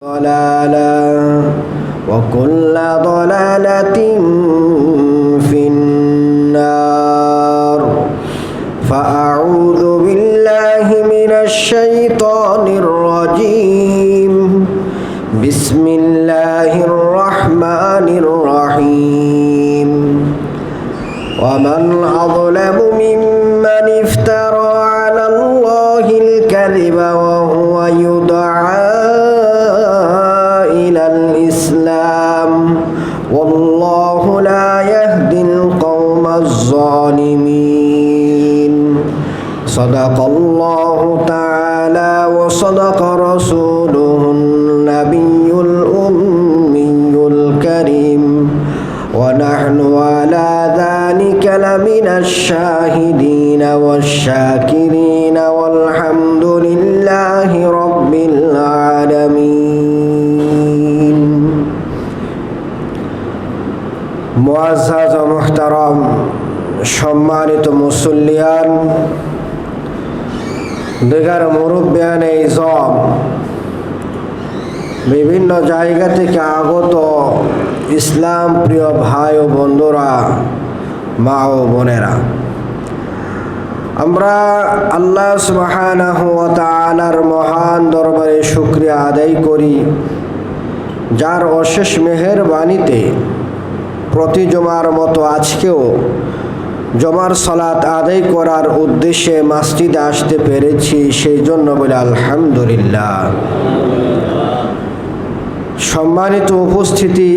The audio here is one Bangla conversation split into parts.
ضلالة وكل ضلالة في النار فأعوذ بالله من الشيطان الرجيم بسم الله الرحمن الرحيم ومن أظلم ممن افترى على الله الكذب وهو يدعى إلى الإسلام والله لا يهدي القوم الظالمين صدق الله تعالى وصدق رسوله النبي الأمي الكريم ونحن على ذلك لمن الشاهدين والشاكرين والحمد لله رب العالمين মুআজ্জাজ ও মুহতারাম সম্মানিত মুসল্লিয়ান দিগার মুরব্বিয়ান ইজম বিভিন্ন জায়গা থেকে আগত ইসলাম প্রিয় ভাই ও বন্ধুরা মা ও বোনেরা, আমরা আল্লাহ সুবহানাহু ওয়া তাআলার মহান দরবারে শুকরিয়া আদায় করি, যার অশেষ মেহেরবানিতে প্রতি জুমার মতো আজকেও জুমার সালাত আদায় করার উদ্দেশ্যে মসজিদে আসতে পেরেছি। সেই জন্য বলে আলহামদুলিল্লাহ। সম্মানিত উপস্থিতি,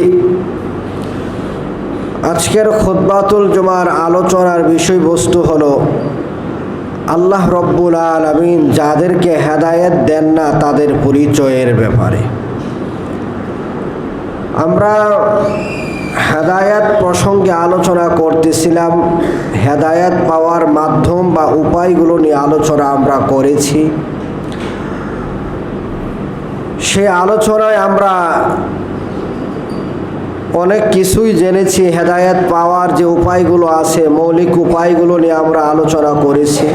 আজকের খুতবাতুল জুমার আলোচনার বিষয়বস্তু হলো আল্লাহ রব্বুল আলামিন যাদেরকে হেদায়েত দেন না তাদের পরিচয়ের ব্যাপারে। আমরা হেদায়েত প্রসঙ্গে আলোচনা করতেছিলাম, হেদায়েত পাওয়ার মাধ্যম বা উপায়গুলো নিয়ে আলোচনা আমরা করেছি। সেই আলোচনায় আমরা অনেক কিছুই জেনেছি। হেদায়েত পাওয়ার যে উপায়গুলো আছে, মৌলিক উপায়গুলো নিয়ে আমরা আলোচনা করেছি।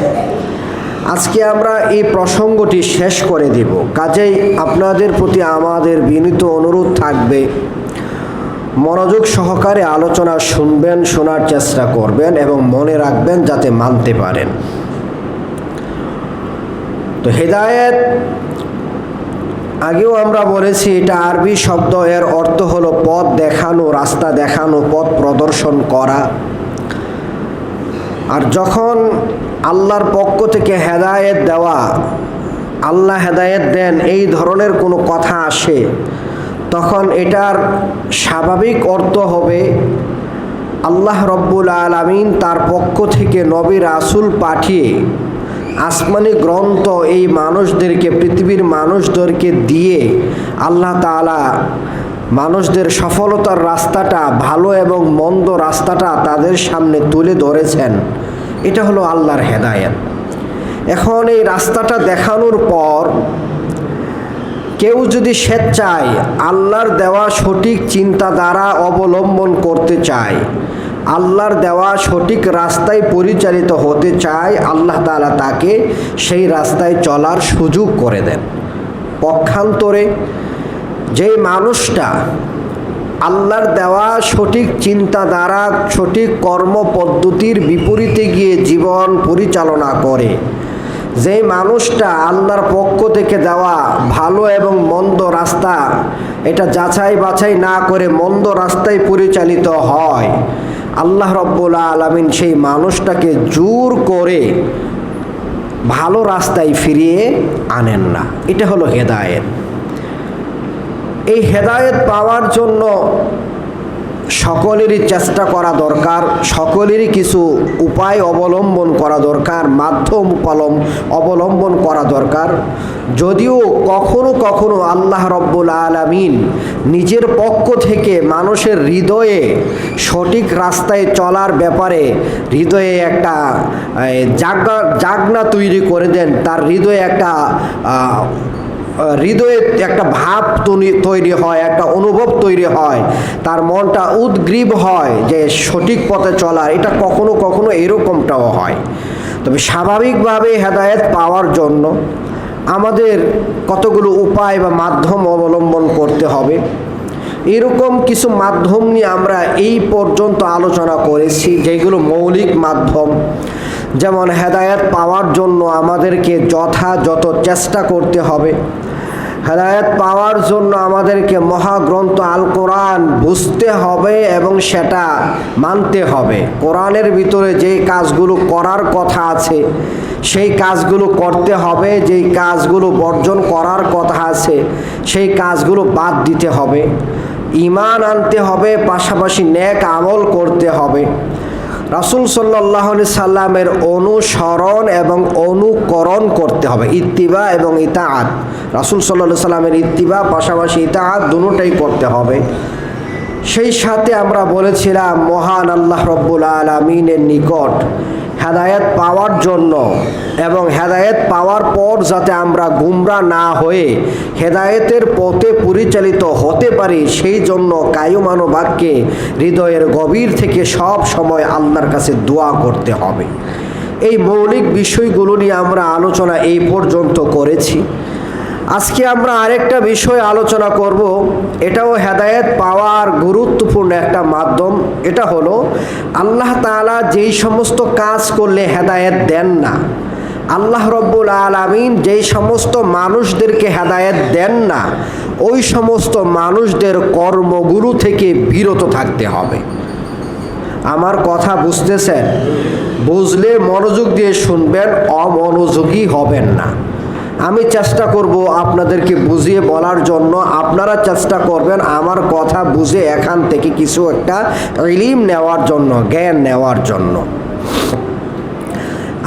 আজকে আমরা এই প্রসঙ্গটি শেষ করে দিব। কাজেই আপনাদের প্রতি আমাদের বিনীত অনুরোধ থাকবে, মনোযোগ সহকারে আলোচনা শুনবেন, শোনার চেষ্টা করবেন এবং মনে রাখবেন যাতে মানতে পারেন। তো হেদায়েত আগেও আমরা বলেছি, এটা আরবি শব্দ, এর অর্থ হলো পথ দেখানো, রাস্তা দেখানো, পথ প্রদর্শন করা। আর যখন আল্লাহর পক্ষ থেকে হেদায়েত দেওয়া, আল্লাহ হেদায়েত দেন, এই ধরনের কোনো কথা আসে, তখন এটার স্বাভাবিক অর্থ হবে আল্লাহ রব্বুল আলামিন তার পক্ষ থেকে নবী রাসূল পাঠিয়ে আসমানি গ্রন্থ এই মানুষদেরকে, পৃথিবীর মানুষদেরকে দিয়ে আল্লাহ তাআলা মানুষদের সফলতার রাস্তাটা, ভালো এবং মন্দ রাস্তাটা তাদের সামনে তুলে ধরেছেন। এটা হলো আল্লাহর হেদায়েত। এখন এই রাস্তাটা দেখানোর পর কেউ যদি স্বেচ্ছায় আল্লাহর দেওয়া সঠিক চিন্তাধারা অবলম্বন করতে চায়, আল্লাহর দেওয়া সঠিক রাস্তায় পরিচালিত হতে চায়, আল্লাহ তাআলা তাকে সেই রাস্তায় চলার সুযোগ করে দেন। পক্ষান্তরে যেই মানুষটা আল্লাহর দেওয়া সঠিক চিন্তাধারা, সঠিক কর্মপদ্ধতির বিপরীতে গিয়ে জীবন পরিচালনা করে, যেই মানুষটা আল্লাহর পক্ষ থেকে দেওয়া ভালো এবং মন্দ রাস্তা এটা যাচাই বাছাই না করে মন্দ রাস্তায় পরিচালিত হয়, আল্লাহ রব্বুল আলামিন সেই মানুষটাকে জোর করে ভালো রাস্তায় ফিরিয়ে আনেন না। এটা হলো হেদায়েত। এই হেদায়েত পাওয়ার জন্য সকলেরই চেষ্টা করা দরকার, সকলেরই কিছু উপায় অবলম্বন করা দরকার, মাধ্যম অবলম্বন করা দরকার। যদিও কখনো কখনো আল্লাহ রব্বুল আলামিন নিজের পক্ষ থেকে মানুষের হৃদয়ে সঠিক রাস্তায় চলার ব্যাপারে হৃদয়ে একটা জাগনা তৈরি করে দেন, তার হৃদয়ে একটা ভাব তৈরি হয়, একটা অনুভব তৈরি হয়, তার মনটা উদ্গ্রীব হয় যে সঠিক পথে চলার। এটা কখনো কখনো এরকমটাও হয়। তবে স্বাভাবিকভাবে হেদায়েত পাওয়ার জন্য আমাদের কতগুলো উপায় বা মাধ্যম অবলম্বন করতে হবে। এরকম কিছু মাধ্যম নিয়ে আমরা এই পর্যন্ত আলোচনা করেছি, যেগুলো মৌলিক মাধ্যম। যেমন হেদায়েত পাওয়ার জন্য আমাদেরকে যথাযথ চেষ্টা করতে হবে। হেদায়েত পাওয়ার জন্য আমাদেরকে মহাগ্রন্থ আল কোরআন বুঝতে হবে এবং সেটা মানতে হবে। কোরআনের ভিতরে যেই কাজগুলো করার কথা আছে সেই কাজগুলো করতে হবে, যেই কাজগুলো বর্জন করার কথা আছে সেই কাজগুলো বাদ দিতে হবে। ঈমান আনতে হবে, পাশাপাশি নেক আমল করতে হবে। রাসূল সাল্লাল্লাহু আলাইহি সাল্লামের অনুসরণ এবং অনুকরণ করতে হবে, ইত্তিবা এবং ইতাআত। রাসূল সাল্লাল্লাহু আলাইহি সাল্লামের ইত্তিবা পাশাপাশি ইতাআত দুটোটাই করতে হবে। সেই সাথে আমরা বলেছিলাম মহান আল্লাহ রব্বুল আলামিনের নিকট হেদায়েত পাওয়ার জন্য এবং হেদায়েত পাওয়ার পর যাতে আমরা গুমরা না হয়ে হেদায়েতের পথে পরিচালিত হতে পারি, সেই জন্য কায়ুমানো বাক্যে হৃদয়ের গভীর থেকে সব সময় আল্লাহর কাছে দোয়া করতে হবে। এই মৌলিক বিষয়গুলো নিয়ে আমরা আলোচনা এই পর্যন্ত করেছি। আজকে আমরা আরেকটা বিষয় আলোচনা করব, এটাও হেদায়েত পাওয়ার গুরুত্বপূর্ণ একটা মাধ্যম। এটা হলো আল্লাহ তাআলা যেই সমস্ত কাজ করলে হেদায়েত দেন না, আল্লাহ রব্বুল আলামিন যেই সমস্ত মানুষদেরকে হেদায়েত দেন না, ওই সমস্ত মানুষদের কর্মগুলো থেকে বিরত থাকতে হবে। আমার কথা বুঝতেছেন? বুঝলে মনোযোগ দিয়ে শুনবেন, অমনোযোগী হবেন না। আমি চেষ্টা করব আপনাদেরকে বুঝিয়ে বলার জন্য, আপনারা চেষ্টা করবেন আমার কথা বুঝে এখান থেকে কিছু একটা ইলম নেওয়ার জন্য, জ্ঞান নেওয়ার জন্য।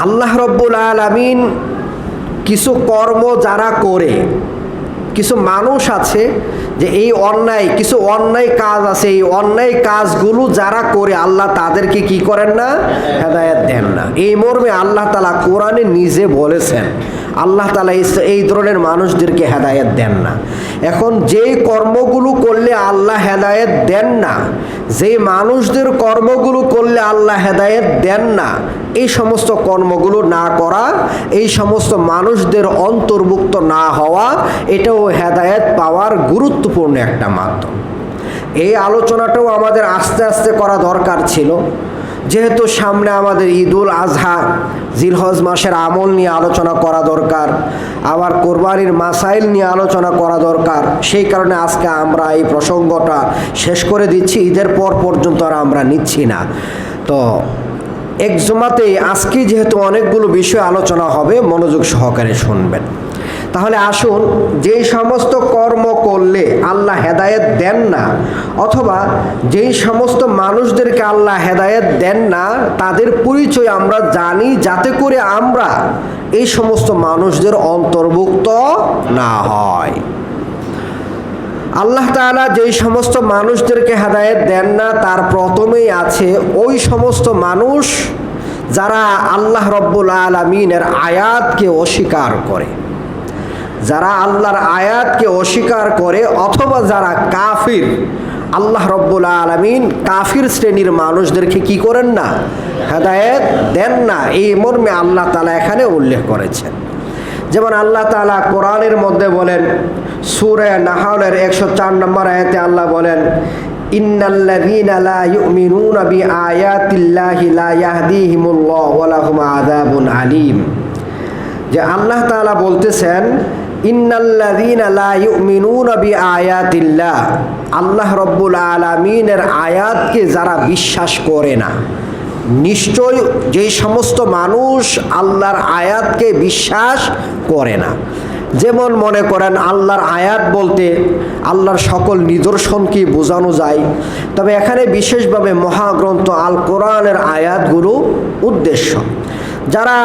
আল্লাহ রব্বুল আলামিন কিছু কর্ম যারা করে, কিছু মানুষ আছে যে এই অন্যায়, কিছু অন্যায় কাজ আছে, এই অন্যায় কাজগুলো যারা করে আল্লাহ তাদেরকে কি করেন না? হেদায়েত দেন না। এই মর্মে আল্লাহ তাআলা কোরআনে নিজে বলেছেন আল্লাহ তাআলা এই ধরনের মানুষদেরকে হেদায়েত দেন না। এখন যেই কর্মগুলো করলে আল্লাহ হেদায়েত দেন না, যেই মানুষদের কর্মগুলো করলে আল্লাহ হেদায়েত দেন না, এই সমস্ত কর্মগুলো না করা, এই সমস্ত মানুষদের অন্তর্ভুক্ত না হওয়া, এটাও হেদায়েত পাওয়ার গুরুত্বপূর্ণ একটা মাধ্যম। এই আলোচনাটাও আমাদের আস্তে আস্তে করা দরকার ছিল, যেহেতু সামনে আমাদের ঈদুল আজহা, জিলহজ মাসের আমল নিয়ে আলোচনা করা দরকার, আবার কোরবানির মাসাইল নিয়ে আলোচনা করা দরকার। সেই কারণে আজকে আমরা এই প্রসঙ্গটা শেষ করে দিচ্ছি, ঈদের পর পর্যন্ত আর আমরা নিচ্ছি না। তো এক জুমাতেই আজকে যেহেতু অনেকগুলো বিষয় আলোচনা হবে, মনোযোগ সহকারে শুনবেন। তাহলে আসুন, যেই সমস্ত কর্ম করলে আল্লাহ হেদায়েত দেন না, অথবা যেই সমস্ত মানুষদেরকে আল্লাহ হেদায়েত দেন না, তাদের পরিচয় আমরা জানি, যাতে করে আমরা এই সমস্ত মানুষদের অন্তর্ভুক্ত না হয়। আল্লাহ তাআলা যেই সমস্ত মানুষদেরকে হেদায়েত দেন না, তার প্রথমেই আছে ওই সমস্ত মানুষ যারা আল্লাহ রব্বুল আলামিনের আয়াতকে অস্বীকার করে, যারা আল্লাহর আয়াতকে অস্বীকার করে, অথবা যারা কাফির। আল্লাহ রব্বুল আলামিন কাফির শ্রেণীর মানুষদেরকে কি করেন না? হেদায়েত দেন না। এই মর্মে আল্লাহ তাআলা এখানে উল্লেখ করেছেন। যেমন আল্লাহ তাআলা কোরআনের মধ্যে বলেন, সূরা নাহলের 104 নম্বর আয়াতে আল্লাহ বলেন, ইন্নাল্লাযীনা লা ইউমিনুনা বিআয়াতিল্লাহি লা ইয়াহদিহিমুল্লাহু ওয়া লাহুম আযাবুন আলীম। যে আল্লাহ তাআলা বলতেছেন, ইন্নাল্লাযীনা লা ইউমিনুনা বিআয়াতিল্লাহ, আল্লাহ রব্বুল আলামিনের আয়াতকে যারা বিশ্বাস করে না, নিশ্চয় যেই সমস্ত মানুষ আল্লাহর আয়াতকে বিশ্বাস করে না। যেমন মনে করেন, আল্লাহর আয়াত বলতে আল্লাহর সকল নিদর্শনকে বোঝানো যায়, তবে এখানে বিশেষভাবে মহাগ্রন্থ আল কোরআনের আয়াতগুলো উদ্দেশ্য। যারা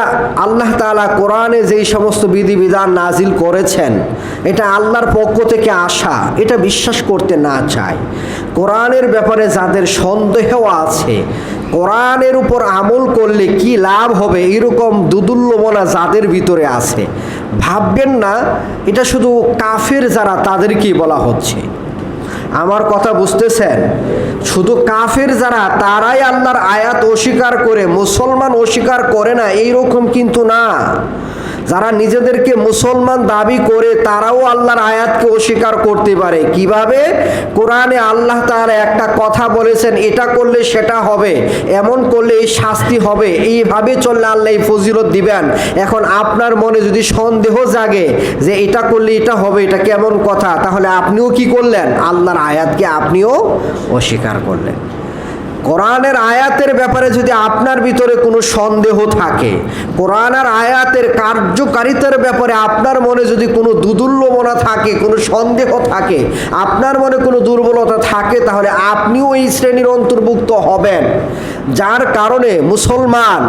আল্লাহ তাআলা কোরআনে যেই সমস্ত বিধিবিধান নাজিল করেছেন, এটা আল্লাহর পক্ষ থেকে আসা, এটা বিশ্বাস করতে না চায়, কোরআনের ব্যাপারে যাদের সন্দেহ আছে, কোরআনের উপর আমল করলে কি লাভ হবে, এরকম দুদুল্যমনা যাদের ভিতরে আছে, ভাববেন না এটা শুধু কাফের যারা তাদেরকেই বলা হচ্ছে। আমার কথা বুঝতেছেন? শুধু কাফের যারা, তারাই আল্লাহর আয়াত অস্বীকার করে, মুসলমান অস্বীকার করে না, এইরকম কিন্তু না। যারা নিজেদেরকে মুসলমান দাবি করে তারাও আল্লাহর আয়াতকে অস্বীকার করতে পারে। কিভাবে? কোরআনে আল্লাহ তাআলা একটা কথা বলেছেন, এটা করলে সেটা হবে, এমন করলে এই শাস্তি হবে, এইভাবে চললে আল্লাহ এই ফজিলত দিবেন। এখন আপনার মনে যদি সন্দেহ জাগে যে এটা করলে এটা হবে, এটা কেমন কথা, তাহলে আপনিও কি করলেন? আল্লাহর আয়াতকে আপনিও অস্বীকার করলেন। কোরআনের আয়াতের ব্যাপারে যদি আপনার ভিতরে কোনো সন্দেহ থাকে, কোরআনের আয়াতের কার্যকারিতার ব্যাপারে আপনার মনে যদি কোনো দুর্বলতা থাকে, কোনো সন্দেহ থাকে, আপনার মনে কোনো দুর্বলতা থাকে, তাহলে আপনিও এই শ্রেণীর অন্তর্ভুক্ত হবেন। যার কারণে মুসলমান,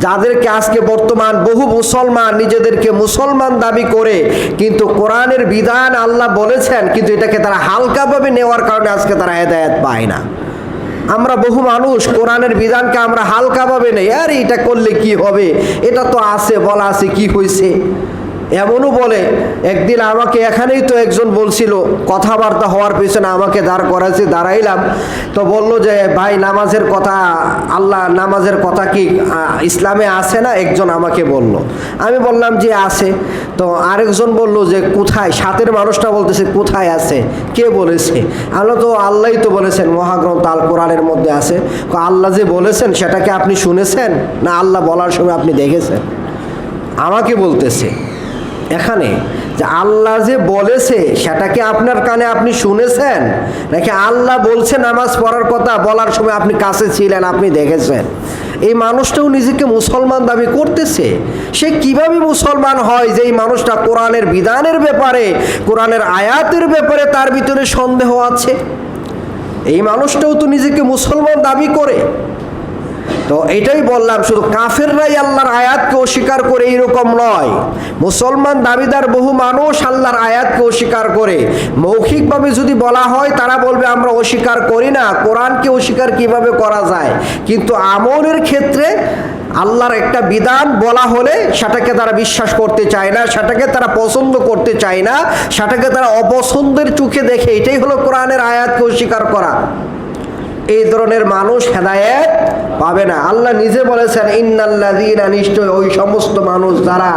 যাদেরকে আজকে বর্তমান বহু মুসলমান নিজেদেরকে মুসলমান দাবি করে, কিন্তু কোরআনের বিধান আল্লাহ বলেছেন কিন্তু এটাকে তারা হালকাভাবে নেওয়ার কারণে আজকে তারা হেদায়েত পায় না। আমরা বহু মানুষ কোরআনের বিধানকে আমরা হালকাভাবে নেই, আর এটা করলে কি হবে, এটা তো আছে, বলা আছে, কি হয়েছে, এমনও বলে। একদিন আমাকে এখানেই তো একজন বলছিল, কথাবার্তা হওয়ার পেছনে আমাকে দাঁড় করাইছে, দাঁড়াইলাম তো বলল যে ভাই নামাজের কথা, আল্লাহ নামাজের কথা কি ইসলামে আছে না? একজন আমাকে বলল। আমি বললাম যে আছে। তো আরেকজন বলল যে কোথায়? সাথের মানুষটা বলতেছে কোথায় আছে, কে বলেছে? আমরা তো আল্লাহই তো বলেছেন, মহাগ্রন্থ আল কোরআনের মধ্যে আছে। আল্লাহ যে বলেছেন সেটাকে আপনি শুনেছেন না আল্লাহ বলার সময় আপনি দেখেছেন? আমাকে বলতেছে এখানে যে আল্লাহ যে বলেছে সেটাকে আপনার কানে আপনি শুনেছেন, নাকি আল্লাহ বলছে নামাজ পড়ার কথা, বলার সময় আপনি কাছে ছিলেন, আপনি দেখেছেন? এই মানুষটাও নিজেকে মুসলমান দাবি করতেছে। সে কিভাবে মুসলমান হয় যে এই মানুষটা কোরআনের বিধানের ব্যাপারে, কোরআনের আয়াতের ব্যাপারে তার ভিতরে সন্দেহ আছে? এই মানুষটাও তো নিজেকে মুসলমান দাবি করে। তো এটাই বললাম, শুধু কাফেররাই আল্লাহর আয়াতকে অস্বীকার করে এইরকম নয়। মুসলমান দাবিদার বহু মানুষ আল্লাহর আয়াতকে অস্বীকার করে। মৌখিকভাবে যদি বলা হয় তারা বলবে আমরা অস্বীকার করি না, কোরআনকে অস্বীকার কিভাবে করা যায়, কিন্তু আমলের ক্ষেত্রে আল্লাহর একটা বিধান বলা হলে সেটাকে তারা বিশ্বাস করতে চায় না, সেটাকে তারা পছন্দ করতে চায় না, সেটাকে তারা অপছন্দের চোখে দেখে। এটাই হলো কোরআনের আয়াতকে অস্বীকার করা। এই ধরনের মানুষ হেদায়েত পাবে না। আল্লাহ নিজে বলেছেন ইন্নাল্লাযীনা, নিশ্চয় ওই সমস্ত মানুষ যারা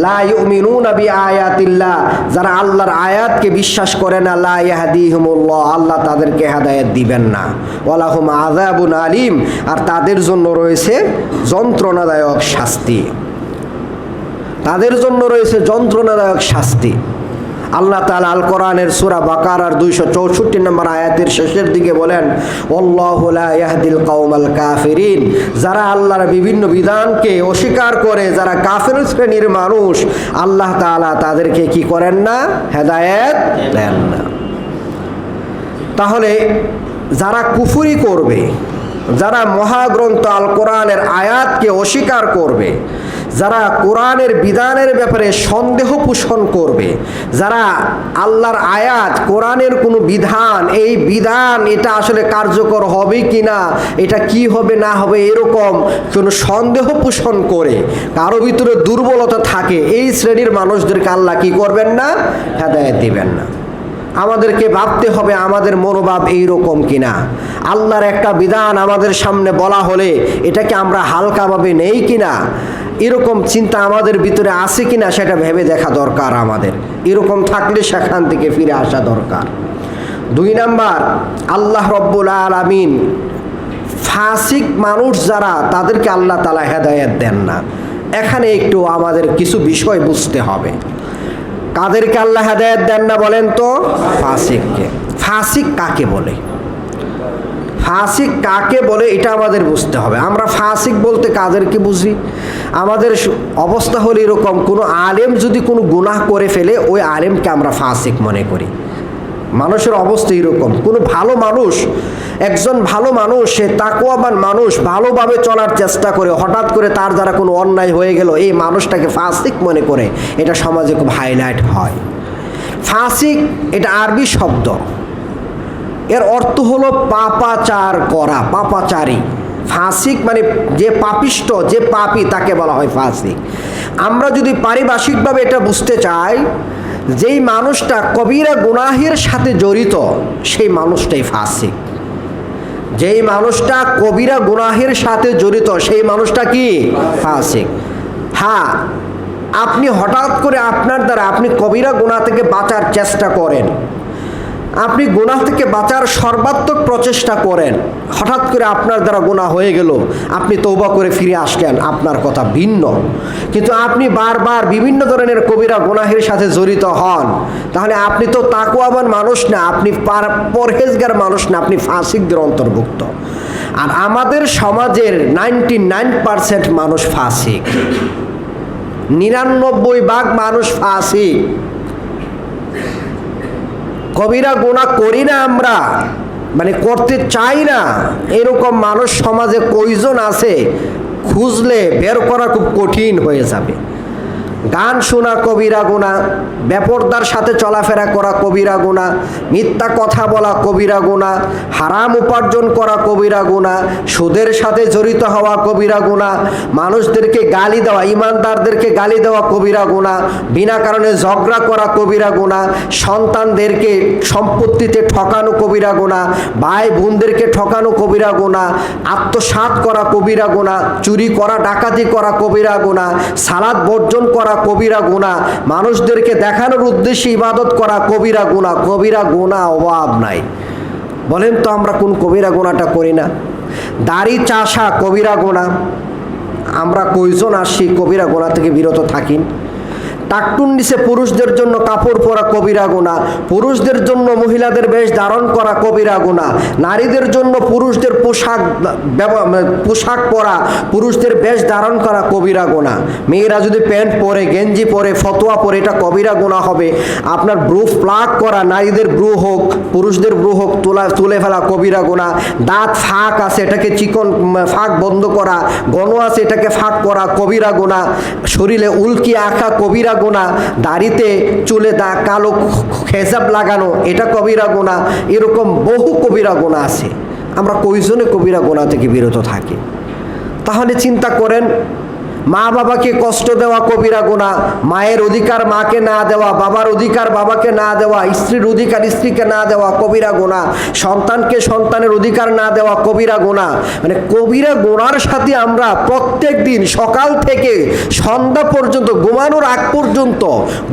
লা ইউমিনুনা বিআয়াতিল্লাহ, যারা আল্লাহর আয়াতকে বিশ্বাস করে না, লা ইয়াহদিহুমুল্লাহ, আল্লাহ তাদেরকে হেদায়েত দিবেন না। ওয়ালাহুম আযাবুন আলীম, আর তাদের জন্য রয়েছে যন্ত্রণাদায়ক শাস্তি। তাদের জন্য রয়েছে যন্ত্রণাদায়ক শাস্তি। আল্লাহ তাআলা আল কোরআনের সূরা বাকারার 264 নম্বর আয়াতের শেষের দিকে বলেন, আল্লাহু লা ইয়াহদিল কওমাল কাফিরিন, যারা আল্লাহর বিভিন্ন বিধানকে অস্বীকার করে, যারা কাফের শ্রেণীর মানুষ, আল্লাহ তাআলা তাদেরকে কি করেন না? হেদায়েত দেন না। তাহলে যারা কুফরি করবে, যারা মহাগ্রন্থ আল কোরআনের আয়াতকে অস্বীকার করবে, যারা কোরআনের বিধানের ব্যাপারে সন্দেহ পোষণ করবে, যারা আল্লাহর আয়াত, কোরআনের কোনো বিধান, এই বিধান এটা আসলে কার্যকর হবে কি না, এটা কি হবে না হবে, এরকম কোনো সন্দেহ পোষণ করে, কারো ভিতরে দুর্বলতা থাকে, এই শ্রেণীর মানুষদেরকে আল্লাহ কি করবেন না? হেদায়েত দিবেন না। আমাদেরকে ভাবতে হবে আমাদের মনোভাব এইরকম কিনা। আল্লাহর একটা বিধান আমাদের সামনে বলা হলে এটাকে আমরা হালকাভাবে নেই কিনা, এরকম চিন্তা আমাদের ভিতরে আছে কিনা সেটা ভেবে দেখা দরকার আমাদের। এরকম থাকলে সেখান থেকে ফিরে আসা দরকার। 2 নাম্বার, আল্লাহ রব্বুল আলামিন ফাসিক মানুষ যারা, তাদেরকে আল্লাহ তাআলা হেদায়েত দেন না। এখানে একটু আমাদের কিছু বিষয় বুঝতে হবে। কাদেরকে আল্লাহ হেদায়েত দেন না বলেন তো? ফাসিককে। ফাসিক কাকে বলে? ফাসিক কাকে বলে এটা আমাদের বুঝতে হবে। আমরা ফাসিক বলতে কাদেরকে বুঝি? আমাদের অবস্থা হলো এরকম, কোনো আলেম যদি কোনো গুনাহ করে ফেলে ওই আলেমকে আমরা ফাসিক মনে করি। মানুষের অবস্থা এরকম, কোনো ভালো মানুষ, একজন ভালো মানুষ, সে তাকওয়াবান মানুষ, ভালোভাবে চলার চেষ্টা করে, হঠাৎ করে তার দ্বারা কোনো অন্যায় হয়ে গেল, এই মানুষটাকে ফাসিক মনে করে, এটা সমাজে খুব হাইলাইট হয়। ফাসিক এটা আরবি শব্দ, এর অর্থ হলো পাপাচার করা, পাপাচারী। ফাসিক মানে যে পাপিষ্ট, যে পাপী, তাকে বলা হয় ফাসিক। আমরা যদি পারিভাষিকভাবে এটা বুঝতে চাই, যেই মানুষটা কবিরা গুনাহের সাথে জড়িত সেই মানুষটাই ফাসিক। যেই মানুষটা কবিরা গুনাহের সাথে জড়িত সেই মানুষটা কি? ফাসিক। হ্যাঁ, আপনি হঠাৎ করে আপনার দ্বারা আপনি কবিরা গুনাহ থেকে বাঁচার চেষ্টা করেন, আপনি গুনাহ থেকে বাঁচার সর্বাত্মক প্রচেষ্টা করেন, হঠাৎ করে আপনার দ্বারা গুনাহ হয়ে গেল, আপনি তওবা করে ফিরে আসলেন, আপনার কথা ভিন্ন। কিন্তু আপনি বারবার বিভিন্ন ধরনের কবিরা গুনাহের সাথে জড়িত হন, তাহলে আপনি তো তাকওয়াবান মানুষ না, আপনি পরহেজগার মানুষ না, আপনি ফাসিকদের অন্তর্ভুক্ত। আর আমাদের সমাজের 99% মানুষ ফাসিক, 99% মানুষ ফাসিক। কবিরা গুনাহ করি না আমরা, মানে করতে চাই না, এরকম মানুষ সমাজে কয়জন আছে খুঁজলে বের করা খুব কঠিন হয়ে যাবে। গান শোনা কবিরা গুনাহ, বেপরদার সাথে চলাফেরা করা কবিরা গুনাহ, মিথ্যা কথা বলা কবিরা গুনাহ, হারাম উপার্জন করা কবিরা গুনাহ, সুদের সাথে জড়িত হওয়া কবিরা গুনাহ, মানুষদেরকে গালি দেওয়া, ইমানদারদেরকে গালি দেওয়া কবিরা গুনাহ, বিনা কারণে ঝগড়া করা কবিরা গুনাহ, সন্তানদেরকে সম্পত্তিতে ঠকানো কবিরা গুনাহ, ভাই বোনদেরকে ঠকানো কবিরা গুনাহ, আত্মসাৎ করা কবিরা গুনাহ, চুরি করা ডাকাতি করা কবিরা গুনাহ, সালাত বর্জন করা কবিরা গুনাহ, মানুষদেরকে দেখানোর উদ্দেশ্যে ইবাদত করা কবিরা গুনাহ। কবিরা গুনাহ অভাব নাই। বলেন তো আমরা কোন কবিরা গুনাহটা করি না? দাড়ি চাষা কবিরা গুনাহ, আমরা কয়জন আসি কবিরা গুনাহ থেকে বিরত থাকি? টাকটুন নিচে পুরুষদের জন্য কাপড় পরা কবিরা গুনাহ, পুরুষদের জন্য মহিলাদের বেশ ধারণ করা কবিরা গুনাহ, নারীদের জন্য পুরুষদের পোশাক পরা, পুরুষদের বেশ ধারণ করা কবিরা গুনাহ। মেয়েরা যদি প্যান্ট পরে, গেঞ্জি পরে, ফতোয়া পরে, এটা কবিরা গুনাহ হবে। আপনার ব্রু প্লাক করা, নারীদের ব্রু হোক পুরুষদের ব্রু হোক তুলে ফেলা কবিরা গুনাহ। দাঁত ফাঁক আছে, এটাকে চিকন ফাঁক বন্ধ করা, গণ আছে, এটাকে ফাঁক করা কবিরা গুনাহ। শরীরে উল্কি আঁকা কবিরা গুনাহ, দাড়িতে চুলে কালো খেজাব লাগানো, এটা কবিরা গুনাহ। এরকম বহু কবিরা গুনাহ আছে। আমরা কয়জনে কবিরা গুনাহ থেকে বিরত থাকি? তাহলে চিন্তা করেন, মা বাবাকে কষ্ট দেওয়া কবিরা গুনাহ, মায়ের অধিকার মাকে না দেওয়া, বাবার অধিকার বাবাকে না দেওয়া, স্ত্রীর অধিকার স্ত্রীকে না দেওয়া কবিরা গুনাহ, সন্তানকে সন্তানের অধিকার না দেওয়া কবিরা গুনাহ। মানে কবিরা গুনাহর সাথে আমরা প্রত্যেক দিন সকাল থেকে সন্ধ্যা পর্যন্ত, ঘুমানোর আগ পর্যন্ত,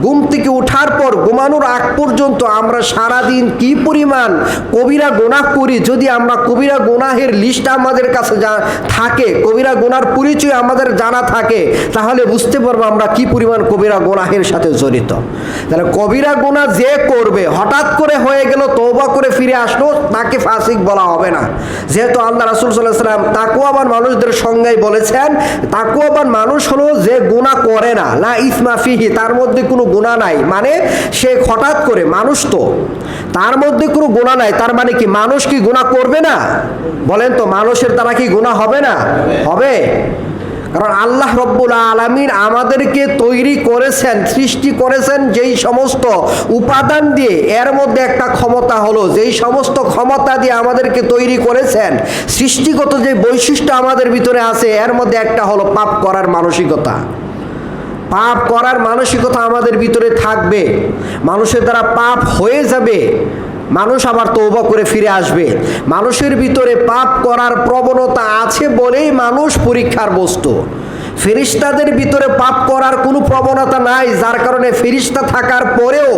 ঘুম থেকে ওঠার পর ঘুমানোর আগ পর্যন্ত আমরা সারাদিন কি পরিমাণ কবিরা গুনাহ করি। যদি আমরা কবিরা গুনাহের লিস্ট আমাদের কাছে থাকে, কবিরা গুনাহর পরিচয় আমাদের জানা থাকে, তাহলে বুঝতে পারবো আমরা কি পরিমাণ কবিরা গুনাহের সাথে জড়িত। তাহলে কবিরা গুনাহ যে করবে, হঠাৎ করে হয়ে গেল, তওবা করে ফিরে আসলো, তাকে ফাসিক বলা হবে না। যেহেতু আল্লাহ রাসূল সাল্লাল্লাহু আলাইহি ওয়াসাল্লাম তাকওয়াবান মানুষদের সংজ্ঞায় বলেছেন, তাকওয়াবান মানুষ হলো যে গুনাহ করে না, লা ইসমা ফিহি, তার মধ্যে কোনো গুনাহ নাই। মানে সে হঠাৎ করে, মানুষ তো, তার মধ্যে কোনো গুনাহ নাই। তার মানে কি মানুষ কি গুনাহ করবে না? বলেন তো, মানুষের দ্বারা কি গুনাহ হবে না? হবে। কারণ আল্লাহ রব্বুল আলামিন আমাদেরকে তৈরি করেছেন, সৃষ্টি করেছেন যেই সমস্ত উপাদান দিয়ে, এর মধ্যে একটা ক্ষমতা হলো, যেই সমস্ত ক্ষমতা দিয়ে আমাদেরকে তৈরি করেছেন, সৃষ্টিগত যে বৈশিষ্ট্য আমাদের ভিতরে আছে, এর মধ্যে একটা হলো পাপ করার মানসিকতা। পাপ করার মানসিকতা আমাদের ভিতরে থাকবে, মানুষের দ্বারা পাপ হয়ে যাবে, মানুষ আবার তওবা করে ফিরে আসবে। মানুষের ভিতরে পাপ করার প্রবণতা আছে বলেই মানুষ পরীক্ষার বস্তু। ফেরেশতাদের ভিতরে পাপ করার কোনো প্রবণতা নাই, যার কারণে ফেরেশতা থাকার পরেও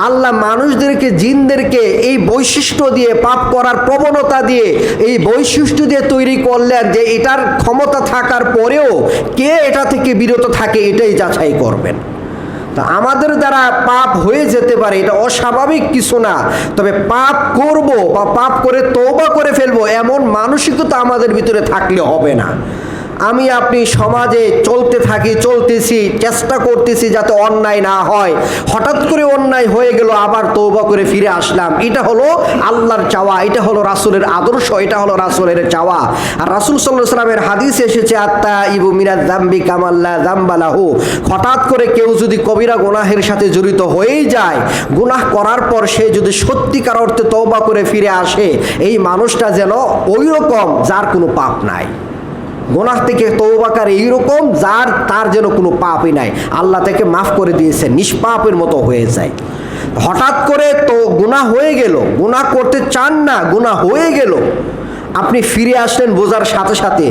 আল্লাহ মানুষদেরকে, জিনদেরকে এই বৈশিষ্ট্য দিয়ে, পাপ করার প্রবণতা দিয়ে, এই বৈশিষ্ট্য দিয়ে তৈরি করলেন যে এটার ক্ষমতা থাকার পরেও কে এটা থেকে বিরত থাকে, এটাই যাচাই করবেন। তা আমাদের দ্বারা পাপ হয়ে যেতে পারে, এটা অস্বাভাবিক কিছু না। তবে পাপ করব বা পাপ করে তওবা করে ফেলবো, এমন মানসিকতা আমাদের ভিতরে থাকলে হবে না। আমি আপনি সমাজে চলতেছি, চেষ্টা করতেছি যাতে অন্যায় না হয়। হঠাৎ করে অন্যায় হয়ে গেল, আবার তওবা করে ফিরে আসলাম। এটা হলো আল্লাহর চাওয়া, এটা হলো রাসূলের আদর্শ, এটা হলো রাসূলের চাওয়া। আর রাসূল সাল্লাল্লাহু আলাইহি ওয়াসাল্লামের হাদিসে এসেছে, আত্তাইবু মিনাজ যামবি কামাল্লা যামবা লাহু। হঠাৎ করে কেউ যদি কবিরা গুনাহের সাথে জড়িত হয়েই যায়, গুনাহ করার পর সে যদি সত্যিকার অর্থে তওবা করে ফিরে আসে, এই মানুষটা যেন ওই রকম যার কোনো পাপ নাই। গুনাহ থেকে তওবাকার এইরকম তার যেন কোনো পাপই নাই, আল্লাহ তাকে মাফ করে দিয়েছে, নিষ্পাপের মতো হয়ে যায়। হঠাৎ করে তো গুনাহ হয়ে গেল, গুনাহ করতে চান না, গুনাহ হয়ে গেল, আপনি ফিরে আসলেন বোঝার সাথে সাথে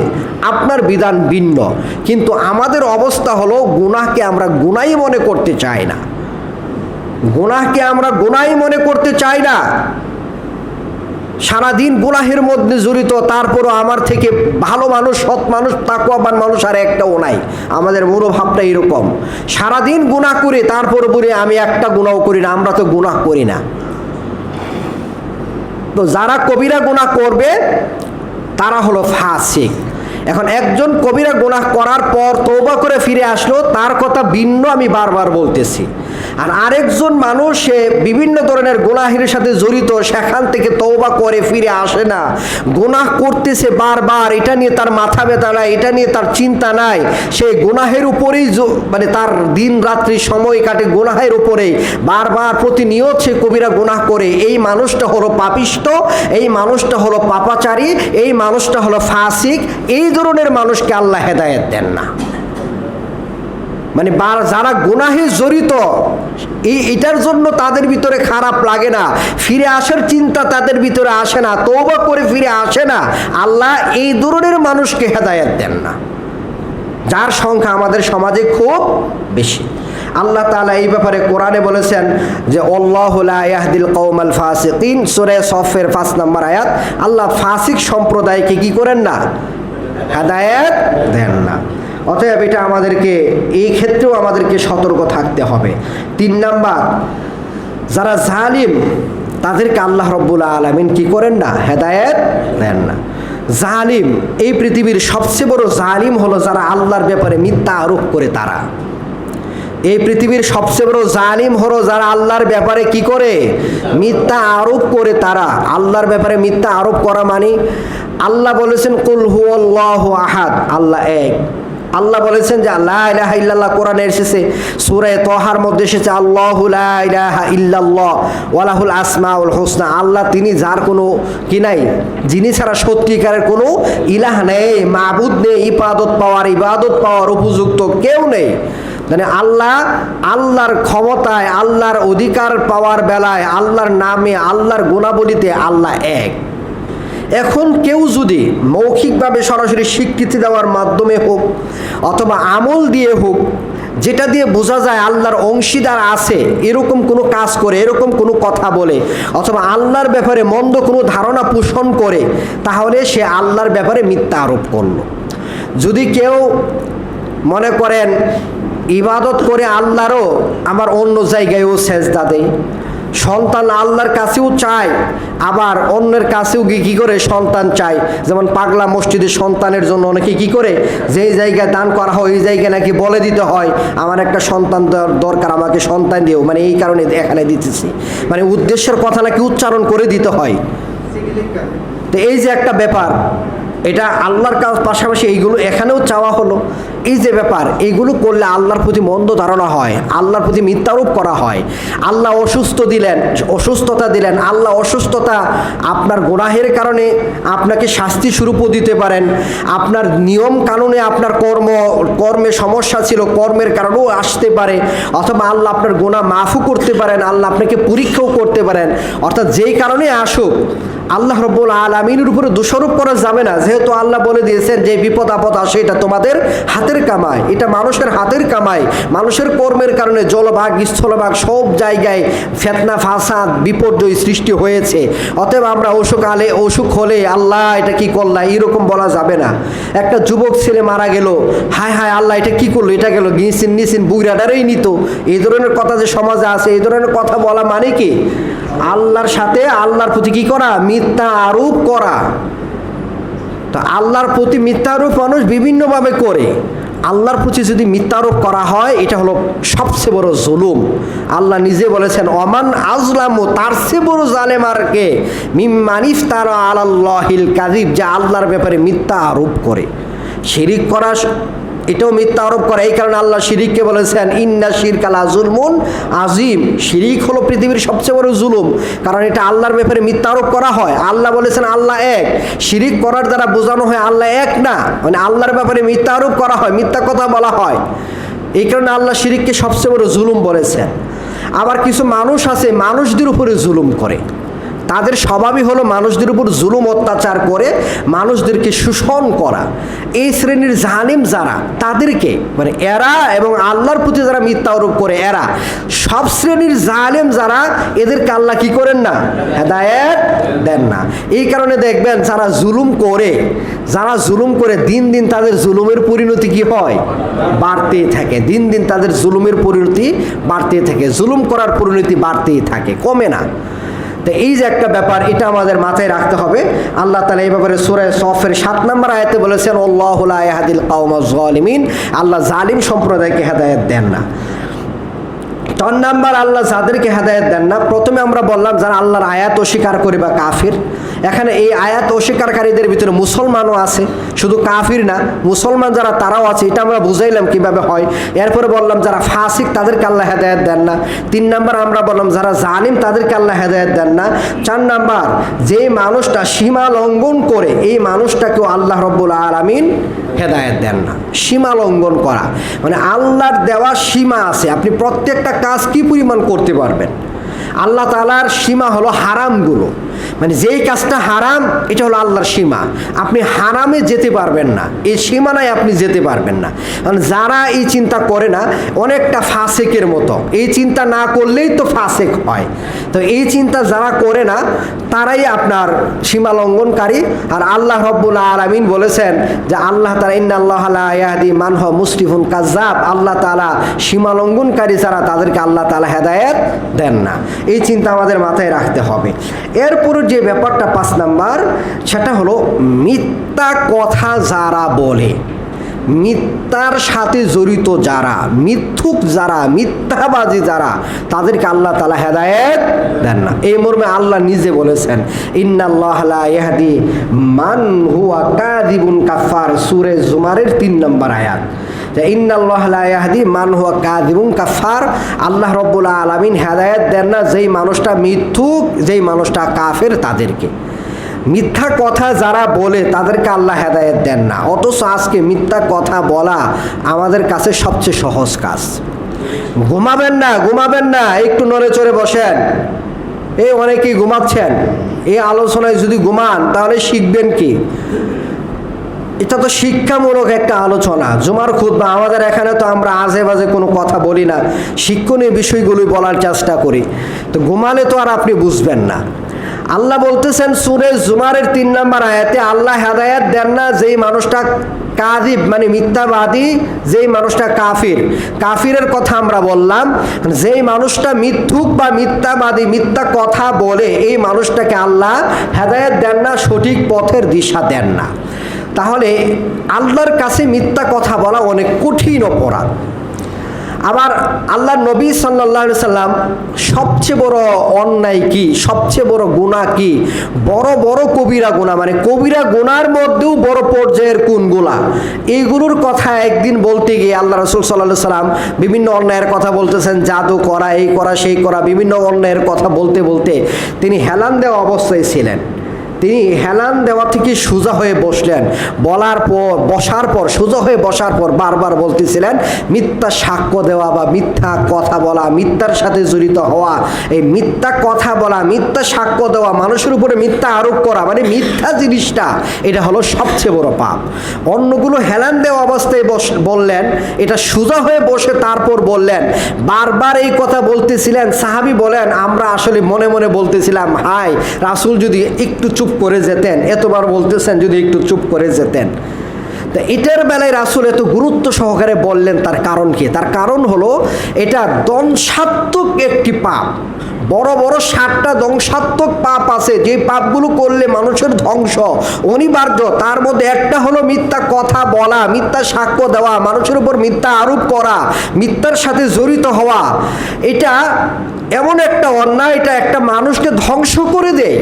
আপনার বিধান ভিন্ন, কিন্তু আমাদের অবস্থা হলো গুনাহকে আমরা গুনাই মনে করতে চাই না, গুনাহকে আমরা গুনাই মনে করতে চাই না। সারাদিন গুনাহের মধ্যে জড়িত, তারপরও আমার থেকে ভালো মানুষ, সৎ মানুষ, তাকওয়াবান মানুষ আর একটাও নাই। আমাদের মনোভাবটা এরকম, সারাদিন গুনাহ করে তারপরে বলে আমি একটা গুনাহও করি না। আমরা তো গুনাহ করি না। তো যারা কবিরা গুনাহ করবে তারা হলো ফাসিক। এখন একজন কবিরা গুনাহ করার পর তওবা করে ফিরে আসলো, তার কথা ভিন্ন, আমি বারবার বলতেছি। আর আরেকজন মানুষ সে বিভিন্ন ধরনের গুনাহের সাথে জড়িত, সেখান থেকে তওবা করে ফিরে আসে না, গুনাহ করতেছে বারবার, এটা নিয়ে তার মাথা ব্যথা নাই, এটা নিয়ে তার চিন্তা নাই, সে গুনাহের উপরেই মানে তার দিন রাত্রি সময় কাটে গুনাহের উপরেই, বারবার প্রতিনিয়ত সে কবিরা গুনাহ করে। এই মানুষটা হলো পাপিষ্ট, এই মানুষটা হলো পাপাচারী, এই মানুষটা হলো ফাসিক। এই ধরনের মানুষকে আল্লাহ হেদায়েত দেন না। মানে যারা গুনাহে জড়িত, এটার জন্য তাদের ভিতরে খারাপ লাগে না, ফিরে আসার চিন্তা তাদের ভিতরে আসে না, তওবা করে ফিরে আসে না, আল্লাহ এই ধরনের মানুষকে হেদায়েত দেন না, যার সংখ্যা আমাদের সমাজে খুব বেশি। আল্লাহ তাআলা এই ব্যাপারে কোরআনে বলেছেন যে আল্লাহু লা ইয়াহদিল কওমাল ফাসিকিন, সূরা সফের 5 নম্বর আয়াত। আল্লাহ ফাসিক সম্প্রদায়কে কি করেন না? হেদায়েত দেন না। অতএব এটা আমাদেরকে এই ক্ষেত্রেও আমাদেরকে সতর্ক থাকতে হবে। 3 নাম্বার, যারা জালিম তাদেরকে আল্লাহ রাব্বুল আলামিন কি করেন না? হেদায়েত দেন না। জালিম, এই পৃথিবীর সবচেয়ে বড় জালিম হলো যারা আল্লাহর ব্যাপারে মিথ্যা আরোপ করে। তারা এই পৃথিবীর সবচেয়ে বড় জালিম হলো যারা আল্লাহর ব্যাপারে কি করে? মিথ্যা আরোপ করে। তারা আল্লাহর ব্যাপারে মিথ্যা আরোপ করা মানে, আল্লাহ বলেছেন কুল হুয়াল্লাহু আহাদ, আল্লাহ এক। আল্লাহ বলেছেন যে লা ইলাহা ইল্লাল্লাহ, কোরআনে এসেছে, সূরা তাহার মধ্যে এসেছে আল্লাহু লা ইলাহা ইল্লাল্লাহ ওয়া লাহুল আসমাউল হুসনা। আল্লাহ তিনি, যার কোনো কি নাই, যিনি ছাড়া সত্যিকারের কোনো ইলাহ নেই, মাবুদ নেই, ইবাদত পাওয়ার উপযুক্ত কেউ নেই। মানে আল্লাহর ক্ষমতায়, আল্লাহর অধিকার পাওয়ার বেলায়, আল্লাহর নামে, আল্লাহর গুণাবলীতে আল্লাহ এক। এখন কেউ যদি মৌখিকভাবে সরাসরি স্বীকৃতি দেওয়ার মাধ্যমে হোক অথবা আমল দিয়ে হোক, যেটা দিয়ে বোঝা যায় আল্লাহর অংশীদার আছে, এরকম কোনো কাজ করে, এরকম কোনো কথা বলে, অথবা আল্লাহর ব্যাপারে মন্দ কোনো ধারণা পোষণ করে, তাহলে সে আল্লাহর ব্যাপারে মিথ্যা আরোপ করলো। যদি কেউ মনে করেন ইবাদত করে আল্লাহরও, আবার অন্য জায়গায়ও সেজদা দেয়, সন্তান আল্লাহর কাছেও চায়, আবার অন্যের কাছেও কি করে সন্তান চায়। যেমন পাগলা মসজিদের সন্তানের জন্য অনেকে কি করে, যেই জায়গায় দান করা হয় ওই জায়গায় নাকি বলে দিতে হয় আমার একটা সন্তান দরকার, আমাকে সন্তান দিও, মানে এই কারণে এখানে দিতেছি, মানে উদ্দেশ্যের কথা নাকি উচ্চারণ করে দিতে হয়। তো এই যে একটা ব্যাপার, এটা আল্লাহর কাজ পাশাপাশি এইগুলো এখানেও চাওয়া হলো। এই যে ব্যাপার, এইগুলো করলে আল্লাহর প্রতি মন্দ ধারণা হয়, আল্লাহর প্রতি মিথ্যারোপ করা হয়। আল্লাহ অসুস্থতা দিলেন, আল্লাহ অসুস্থতা আপনার গুনাহের কারণে আপনাকে শাস্তি স্বরূপও দিতে পারেন, আপনার নিয়ম কানুনে আপনার কর্মে সমস্যা ছিল, কর্মের কারণেও আসতে পারে, অথবা আল্লাহ আপনার গুনাহ মাফও করতে পারেন, আল্লাহ আপনাকে পরীক্ষাও করতে পারেন। অর্থাৎ যেই কারণে আসুক, আল্লাহ রাব্বুল আলামিনের উপরে দোষারোপ করা যাবে না, যেহেতু আল্লাহ বলে দিয়েছেন যে বিপদ আপদ আসে এটা তোমাদের হাতের কামাই, এটা মানুষের হাতের কামাই। মানুষের কর্মের কারণে জলভাগ স্থলভাগ সব জায়গায় ফিতনা ফাসাদ বিপর্যয় সৃষ্টি হয়েছে। অতএব আমরা অসুখ হলে আল্লাহ এটা কি করলা এরকম বলা যাবে না। একটা যুবক ছেলে মারা গেল, হায় হায় আল্লাহ এটা কি করলো, এটা গেল নিসিন বুইরাটারেই নিত, এই ধরনের কথা যে সমাজে আছে, এই ধরনের কথা বলা মানে কি আল্লাহর সাথে আল্লাহর প্রতি কি করা? মিথ্যা আরোপ করা। তো আল্লাহর প্রতি মিথ্যা আরোপ মানুষ বিভিন্নভাবে করে। আল্লাহর প্রতি যদি মিথ্যা আরোপ করা হয়, এটা হলো সবচেয়ে বড় জুলুম। আল্লাহ নিজে বলেছেন অমান আজলামু, তার চেয়ে বড় জালেম আর কে, মিম্মান ইফতারা আলাল্লাহিল কাযিব, যে আল্লাহর ব্যাপারে মিথ্যা আরোপ করে। শিরিক করা এটাও মিথ্যা আরোপ করে। এই কারণে আল্লাহ শিরিককে বলেছেন ইন্না শিরকা লা যুলমুন আযীম, শিরিক হলো পৃথিবীর সবচেয়ে বড় জুলুম, কারণ এটা আল্লাহর ব্যাপারে মিথ্যা আরোপ করা হয়। আল্লাহ বলেছেন আল্লাহ এক, শিরিক করার দ্বারা বোঝানো হয় আল্লাহ এক না, মানে আল্লাহর ব্যাপারে মিথ্যা আরোপ করা হয়, মিথ্যা কথা বলা হয়। এই কারণে আল্লাহ শিরিককে সবচেয়ে বড় জুলুম বলেছেন। আবার কিছু মানুষ আছে মানুষদের উপরে জুলুম করে, তাদের স্বভাবই হলো মানুষদের উপর জুলুম অত্যাচার করে মানুষদেরকে শোষণ করা। এই শ্রেণীর জালিম যারা, তাদেরকে মানে এরা এবং আল্লাহর প্রতি যারা মিথ্যা আরোপ করে এরা, সব শ্রেণীর জালিম যারা, এদেরকে আল্লাহ কি করেন না? হেদায়েত দেন না। এই কারণে দেখবেন যারা জুলুম করে দিন দিন তাদের জুলুমের পরিণতি কি হয়? বাড়তেই থাকে। দিন দিন তাদের জুলুমের পরিণতি বাড়তেই থাকে, জুলুম করার পরিণতি বাড়তেই থাকে, কমে না। তো এই যে একটা ব্যাপার, এটা আমাদের মাথায় রাখতে হবে। আল্লাহ তাআলা এই ব্যাপারে সূরা সফের ৭ নম্বর আয়াতে বলেছেন, আল্লাহু লা ইয়াহদিল কওমাজ জালিমিন, আল্লাহ জালিম সম্প্রদায়কে হেদায়েত দেন না। ৪ নাম্বার, আল্লাহ যাদেরকে হেদায়েত দেন না, প্রথমে আমরা বললাম যারা আল্লাহর আয়াত অস্বীকার করে বা কাফির। এখানে এই আয়াত অস্বীকারীদের ভিতরে মুসলমানও আছে, শুধু কাফির না, মুসলমান যারা তারাও আছে। এটা আমরা বুঝাইলাম কিভাবে হয়। এরপরে বললাম যারা ফাসিক তাদেরকে আল্লাহ হেদায়েত দেন না। ৩ নাম্বার আমরা বললাম যারা জালিম তাদেরকে আল্লাহ হেদায়েত দেন না। ৪ নাম্বার, যে মানুষটা সীমা লঙ্ঘন করে এই মানুষটাকেও আল্লাহ রব্বুল আলামিন হেদায়েত দেন না। সীমা লঙ্ঘন করা মানে আল্লাহর দেওয়া সীমা আছে, আপনি প্রত্যেকটা কাজ কি পরিমাণ করতে পারবেন। আল্লাহ তাআলার সীমা হলো হারামগুলো, মানে যেই কাজটা হারাম এটা হলো আল্লাহর সীমা, আপনি হারামে যেতে পারবেন না, এই সীমানায় আপনি যেতে পারবেন না। কারণ যারা এই চিন্তা করে না অনেকটা ফাসেকের মতো, এই চিন্তা না করলেই তো ফাসেক হয়। তো এই চিন্তা যারা করে না তারাই আপনার সীমা লঙ্ঘনকারী। আর আল্লাহ রব্বুল আলামিন বলেছেন যে আল্লাহ তাআলা ইন্নাল্লাহা লা ইয়াহদি মান হুয়া মুসরিফুন কাজ্জাব, আল্লাহ তাআলা সীমা লঙ্ঘনকারী যারা তাদেরকে আল্লাহ তাআলা হেদায়েত দেন না। এই চিন্তা আমাদের মাথায় রাখতে হবে। এরপর যে ব্যাপারটা ৫ নাম্বার, সেটা হলো মিথ্যা কথা যারা বলে, মিথ্যার সাথে জড়িত যারা, মিথ্যুক যারা, মিথ্যাবাদী যারা, তাদেরকে আল্লাহ তাআলা হেদায়েত দেন না। এই মর্মে আল্লাহ নিজে বলেছেন, ইন্নাল্লাহা লা ইয়াহদি মান হুয়া কাযিবুন কাফার, সূরা জুমারের ৩ নম্বর আয়াত। ইন্নাল্লাহা লা ইয়াহদি মান হুয়া কাযিবুন কাফার, আল্লাহ রব্বুল আলামিন হেদায়েত দেন না যেই মানুষটা মিথ্যুক, যেই মানুষটা কাফের, তাদেরকে। মিথ্যা কথা যারা বলে তাদেরকে আল্লাহ হেদায়েত দেন না। অথচ আজকে মিথ্যা কথা বলা আমাদের কাছে সবচেয়ে সহজ কাজ। ঘুমাবেন না, একটু নড়ে চড়ে বসেন। এই অনেকেই ঘুমাচ্ছেন, এই আলোচনায় যদি ঘুমান তাহলে শিখবেন কি? এটা তো শিক্ষামূলক একটা আলোচনা, জুমার খুতবা। আমাদের এখানে তো আমরা আজে বাজে কোনো কথা বলি না, শিক্ষণীয় বিষয়গুলোই বলার চেষ্টা করি। তো ঘুমালে তো আর আপনি বুঝবেন না। আল্লাহ বলতেছেন সূরা জুমারের ৩ নম্বর আয়াতে, আল্লাহ হেদায়েত দেন না যেই মানুষটা কাযিব মানে মিথ্যাবাদী, যেই মানুষটা কাফির। কাফিরের কথা আমরা বললাম, যেই মানুষটা মিথ্যুক বা মিথ্যাবাদী, মিথ্যা কথা বলে, এই মানুষটাকে আল্লাহ হেদায়েত দেন না, সঠিক পথের দিশা দেন না। তাহলে আল্লাহর কাছে মিথ্যা কথা বলা অনেক কঠিন অপরাধ। আবার আল্লাহ নবী সাল্লাল্লাহু আলাইহি সাল্লাম সবচেয়ে বড় অন্যায় কি, সবচেয়ে বড় গুনাহ কি, বড় বড় কবিরা গুনাহ মানে কবিরা গুনার মধ্যেও বড় পর্যায়ের কোনগুলা, এইগুলোর কথা একদিন বলতে গিয়ে আল্লাহ রাসূল সাল্লাল্লাহু আলাইহি সাল্লাম বিভিন্ন অন্যায়ের কথা বলতেছেন, জাদু করা, এই করা, সেই করা, বিভিন্ন অন্যায়ের কথা বলতে বলতে তিনি হেলান দেওয়া অবস্থায় ছিলেন। তিনি হেলান দেওয়া থেকে সোজা হয়ে বসলেন, সোজা হয়ে বসার পর বারবার বলতেছিলেন, মিথ্যা সাক্ষ্য দেওয়া বা মিথ্যা কথা বলা, মিথ্যার সাথে জড়িত হওয়া, এই মিথ্যা কথা বলা, মিথ্যা সাক্ষ্য দেওয়া, মানুষের উপরে মিথ্যা আরোপ করা, মানে মিথ্যা জিনিসটা এটা হলো সবচেয়ে বড় পাপ। অন্যগুলো হেলান দেওয়া অবস্থায় বললেন, এটা সোজা হয়ে বসে তারপর বললেন, বারবার এই কথা বলতেছিলেন। সাহাবী বলেন, আমরা আসলে মনে মনে বলতেছিলাম, হায় রাসূল যদি একটু চুপ করে যেতেন, এতবার বলতেছেন যদি একটু চুপ করে যেতেন। তা এটার বেলায় রাসূল এত গুরুত্ব সহকারে বললেন, তার কারণ কি? তার কারণ হলো এটা ধ্বংসাত্মক একটি পাপ। বড় বড় 7টা ধ্বংসাত্মক পাপ আছে, যে পাপগুলো করলে মানুষের ধ্বংস অনিবার্য। তার মধ্যে একটা হলো মিথ্যা কথা বলা, মিথ্যা সাক্ষ্য দেওয়া, মানুষের উপর মিথ্যা আরোপ করা, মিথ্যার সাথে জড়িত হওয়া। এটা এমন একটা অন্যায়, এটা একটা মানুষকে ধ্বংস করে দেয়।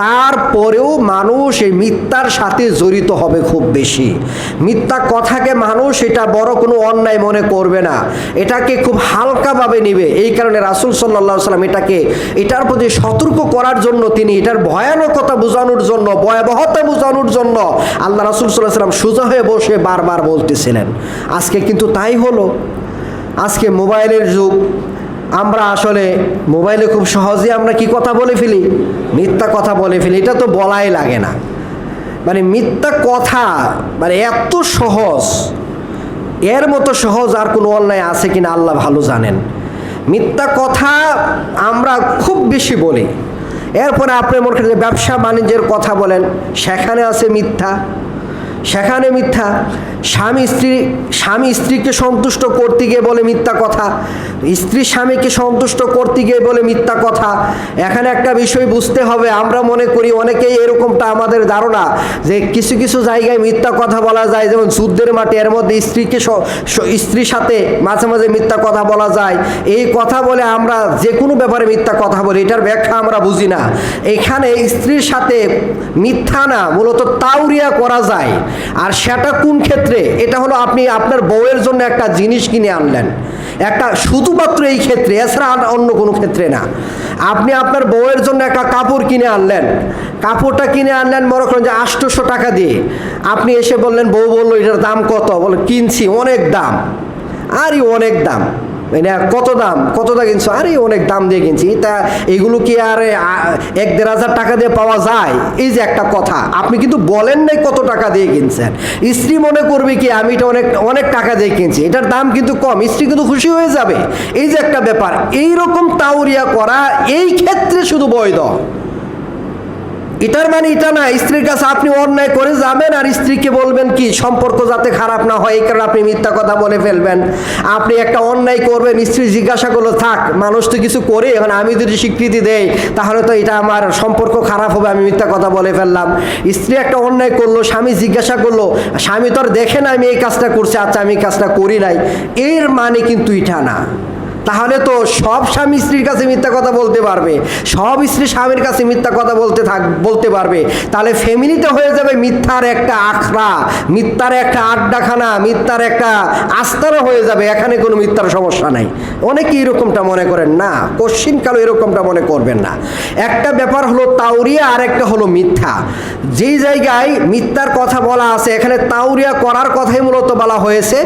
তারপরেও মানুষ এই মিথ্যার সাথে জড়িত হবে খুব বেশি। মিথ্যা কথাকে মানুষ এটা বড় কোনো অন্যায় মনে করবে না, এটাকে খুব হালকাভাবে নেবে। এই কারণে রাসূল সাল্লাল্লাহু আলাইহি সাল্লাম এটার প্রতি সতর্ক করার জন্য, তিনি এটার ভয়ানকতা বোঝানোর জন্য, ভয়াবহতা বোঝানোর জন্য আল্লাহ রাসূল সাল্লাল্লাহু আলাইহি সাল্লাম সোজা হয়ে বসে বারবার বলতেছিলেন। আজকে কিন্তু তাই হলো। আজকে মোবাইলের যুগ, আমরা আসলে মোবাইলে খুব সহজেই আমরা কি কথা বলে ফেলি, মিথ্যা কথা বলে ফেলি। এটা তো বলাই লাগে না, মানে মিথ্যা কথা মানে এত সহজ, এর মতো সহজ আর কোনো অন্যায় আছে কিনা আল্লাহ ভালো জানেন। মিথ্যা কথা আমরা খুব বেশি বলি। এরপরে আপনি মনে করেন যে ব্যবসা বাণিজ্যের কথা বলেন, সেখানে আছে মিথ্যা, সেখানে মিথ্যা। স্বামী স্ত্রীকে সন্তুষ্ট করতে গিয়ে বলে মিথ্যা কথা, স্ত্রী স্বামীকে সন্তুষ্ট করতে গিয়ে বলে মিথ্যা কথা। এখানে একটা বিষয় বুঝতে হবে, আমরা মনে করি অনেকেই এরকমটা আমাদের ধারণা যে কিছু কিছু জায়গায় মিথ্যা কথা বলা যায়, যেমন যুদ্ধের মাঠে, এর মধ্যে স্ত্রীর সাথে মাঝে মাঝে মিথ্যা কথা বলা যায়। এই কথা বলে আমরা যে কোনো ব্যাপারে মিথ্যা কথা বলি, এটার ব্যাখ্যা আমরা বুঝি না। এখানে স্ত্রীর সাথে মিথ্যা না, মূলত তাউরিয়া করা যায়। আর সেটা কোন ক্ষেত্রে? এটা হলো আপনি আপনার বউয়ের জন্য একটা জিনিস কিনে আনলেন, একটা শুধুমাত্র এই ক্ষেত্রে, এছাড়া অন্য কোনো ক্ষেত্রে না। আপনি আপনার বউয়ের জন্য একটা কাপড় কিনে আনলেন, কাপড়টা কিনে আনলেন মনে করেন যে 800 টাকা দিয়ে। আপনি এসে বললেন, বউ বললো এটার দাম কত? বলে কিনছি অনেক দাম। আরে অনেক দাম মানে কত দাম? কতটা কিনছো? আরে অনেক দাম দিয়ে কিনছি। তা এগুলো কি আর 1-1.5 টাকা দিয়ে পাওয়া যায়? এই যে একটা কথা, আপনি কিন্তু বলেন নাই কত টাকা দিয়ে কিনছেন। স্ত্রী মনে করবে কি আমি এটা অনেক অনেক টাকা দিয়ে কিনছি, এটার দাম কিন্তু কম, স্ত্রী কিন্তু খুশি হয়ে যাবে। এই যে একটা ব্যাপার, এইরকম তাউরিয়া করা এই ক্ষেত্রে শুধু বৈধ। এটার মানে এটা না স্ত্রীর কাছে আপনি অন্যায় করে যাবেন আর স্ত্রীকে বলবেন কি সম্পর্ক যাতে খারাপ না হয় এই কারণে আপনি মিথ্যা কথা বলে ফেলবেন। আপনি একটা অন্যায় করবেন, স্ত্রী জিজ্ঞাসা করলো থাক মানুষ তো কিছু করে, এখন আমি যদি স্বীকৃতি দেই তাহলে তো এটা আমার সম্পর্ক খারাপ হবে, আমি মিথ্যা কথা বলে ফেললাম। স্ত্রী একটা অন্যায় করলো, স্বামী জিজ্ঞাসা করলো, স্বামী তো আর দেখে না আমি এই কাজটা করছি, আচ্ছা আমি কাজটা করি নাই, এর মানে কিন্তু এটা না। তাহলে তো সব স্বামী স্ত্রীর কাছে মিথ্যা কথা বলতে পারবে, সব স্ত্রী স্বামীর কাছে মিথ্যা কথা বলতে পারবে। তাহলে ফ্যামিলিতে হয়ে যাবে মিথ্যার একটা আখড়া, মিথ্যার একটা আড্ডাখানা, মিথ্যার একটা আস্তানা হয়ে যাবে। এখানে কোনো মিথ্যার সমস্যা নাই। অনেকে এরকমটা মনে করেন না, কোশ্চিনকালও এরকমটা মনে করবেন না। একটা ব্যাপার হলো তাউরিয়া, আর একটা হলো মিথ্যা। যেই জায়গায় মিথ্যার কথা বলা আছে এখানে তাউরিয়া করার কথাই মূলত বলা হয়েছে।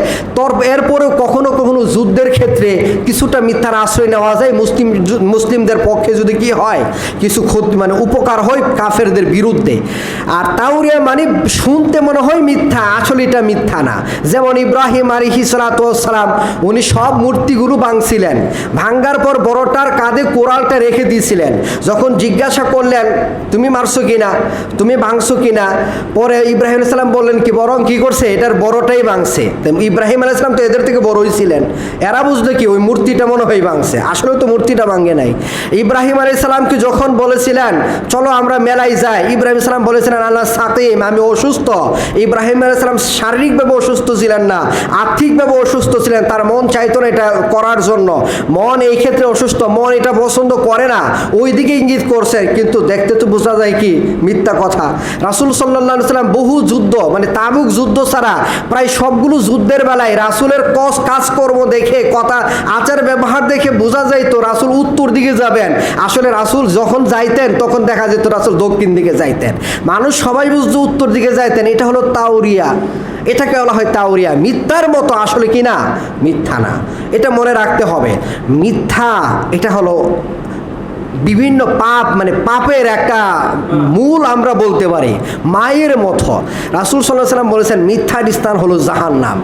এরপরেও কখনো কখনো যুদ্ধের ক্ষেত্রে কিছুটা মিথ্যার আশ্রয় নেওয়া যায়, মুসলিমদের পক্ষে যদি কি হয় কিছু ক্ষতি মানে উপকার হয় কাফেরদের বিরুদ্ধে। আর তাউরিয়া মানে শুনতে মনে হয় মিথ্যা, আসলে এটা মিথ্যা না। যেমন ইব্রাহিম আলাইহিস সালাতু ওয়াস সালাম, উনি সব মূর্তিগুলো ভাঙছিলেন, ভাঙ্গার পর বড়টার কাঁধে কোরালটা রেখে দিয়েছিলেন। যখন জিজ্ঞাসা করলেন তুমি মারছো কিনা, তুমি ভাঙছো কিনা, পরে ইব্রাহিম আলাইহিস সালাম বললেন কি বরং কি করছে এটার বড়টাই ভাঙছে। ইব্রাহিম আলাইহিস সালাম তো এদের থেকে বড়ই ছিলেন, এরা বুঝলো কি ওই মূর্তিটা মনে হয় ভাঙছে, আসলে তো মূর্তিটা ভাঙে নাই। ইব্রাহিম আলাইহিস সালামকে যখন বলেছিলেন চলো আমরা মেলায় যাই, ইব্রাহিম সালাম বলেছিলেন আল্লাহ সাকিম, আমি অসুস্থ। ইব্রাহিম আলাইহিস সালাম শারীরিকভাবে অসুস্থ ছিলেন না, আর্থিকভাবে অসুস্থ ছিলেন, তার মন চাইতো না এটা করার জন্য। মন এই ক্ষেত্রে অসুস্থ, মন এটা পছন্দ করে না, ওই দিকে ইঙ্গিত করছে, কিন্তু দেখতে তো বোঝা যায় কি মিথ্যা কথা। রাসূল সাল্লাল্লাহু আলাইহি সাল্লাম বহু যুদ্ধ মানে তাবুক যুদ্ধ ছাড়া প্রায় সবগুলো যুদ্ধের বেলায় রাসূলের কাজকর্ম দেখে, কথা আচার ব্যবহার দেখে বোঝা যাইতো রাসূল উত্তর দিকে যাবেন। আসলে রাসূল যখন যাইতেন তখন দেখা যেত রাসূল দক্ষিণ দিকে যাইতেন, মানুষ সবাই বুঝতো উত্তর দিকে যাইতেন। এটা হলো তাউরিয়া, এটাকে বলা হয় তাউরিয়া। মিথ্যার মতো আসলে কি না, মিথ্যা না, এটা মনে রাখতে হবে। মিথ্যা এটা হলো বিভিন্ন পাপ মানে পাপের একটা মূল আমরা বলতে পারি, মায়ের মতো। রাসূল সাল্লাল্লাহু আলাইহি ওয়াসাল্লাম বলেছেন মিথ্যার স্থান হলো জাহান্নাম।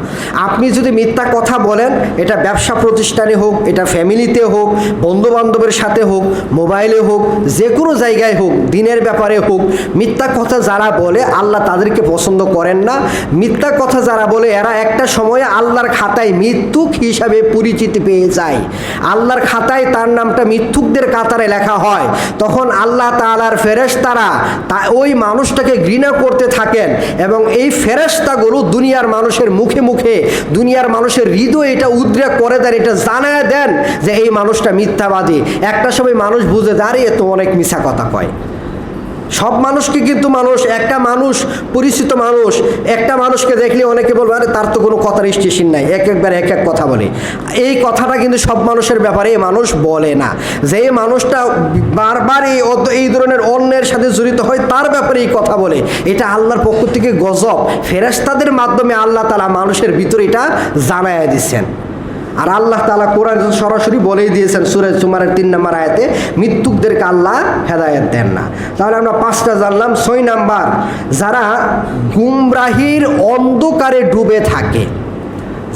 আপনি যদি মিথ্যা কথা বলেন, এটা ব্যবসা প্রতিষ্ঠানে হোক, এটা ফ্যামিলিতে হোক, বন্ধু বান্ধবের সাথে হোক, মোবাইলে হোক, যে কোনো জায়গায় হোক, দিনের ব্যাপারে হোক, মিথ্যা কথা যারা বলে আল্লাহ তাদেরকে পছন্দ করেন না। মিথ্যা কথা যারা বলে এরা একটা সময়ে আল্লাহর খাতায় মিথ্যুক হিসাবে পরিচিতি পেয়ে যায়। আল্লাহর খাতায় তার নামটা মিথ্যুকদের কাতারে লেখা হয়। তখন আল্লাহ তাআলার ফেরেশতারা ওই মানুষটাকে ঘৃণা করতে থাকেন এবং এই ফেরেশতাগুলো দুনিয়ার মানুষের মুখে মুখে, দুনিয়ার মানুষের হৃদয়ে এটা উদ্রেক করে দেন, এটা জানায় দেন যে এই মানুষটা মিথ্যাবাদী। একটা সময় মানুষ বুঝে দাঁড়িয়ে তো অনেক মিথ্যা কথা কয়। সব মানুষকে কিন্তু একটা মানুষ পরিচিত মানুষ একটা মানুষকে দেখলে অনেকে বলবে আরে তার তো কোনো কথার স্টেশন নাই, একবার এক এক কথা বলে। এই কথাটা কিন্তু সব মানুষের ব্যাপারে মানুষ বলে না। যে মানুষটা বারবার এই ধরনের অন্যের সাথে জড়িত হয় তার ব্যাপারে এই কথা বলে, এটা আল্লাহর পক্ষ থেকে গজব। ফেরেশতাদের মাধ্যমে আল্লাহ তাআলা মানুষের ভিতরে এটা জানায়া দিচ্ছেন। আর আল্লাহ তাআলা কোরআন সরাসরি বলেই দিয়েছেন সূরা জুমারের 3 নম্বর আয়াতে, মৃত্যুকদেরকে আল্লাহ হেদায়েত দেন না। তাহলে আমরা 5টা জানলাম। 6 নাম্বার, যারা গুমরাহির অন্ধকারে ডুবে থাকে,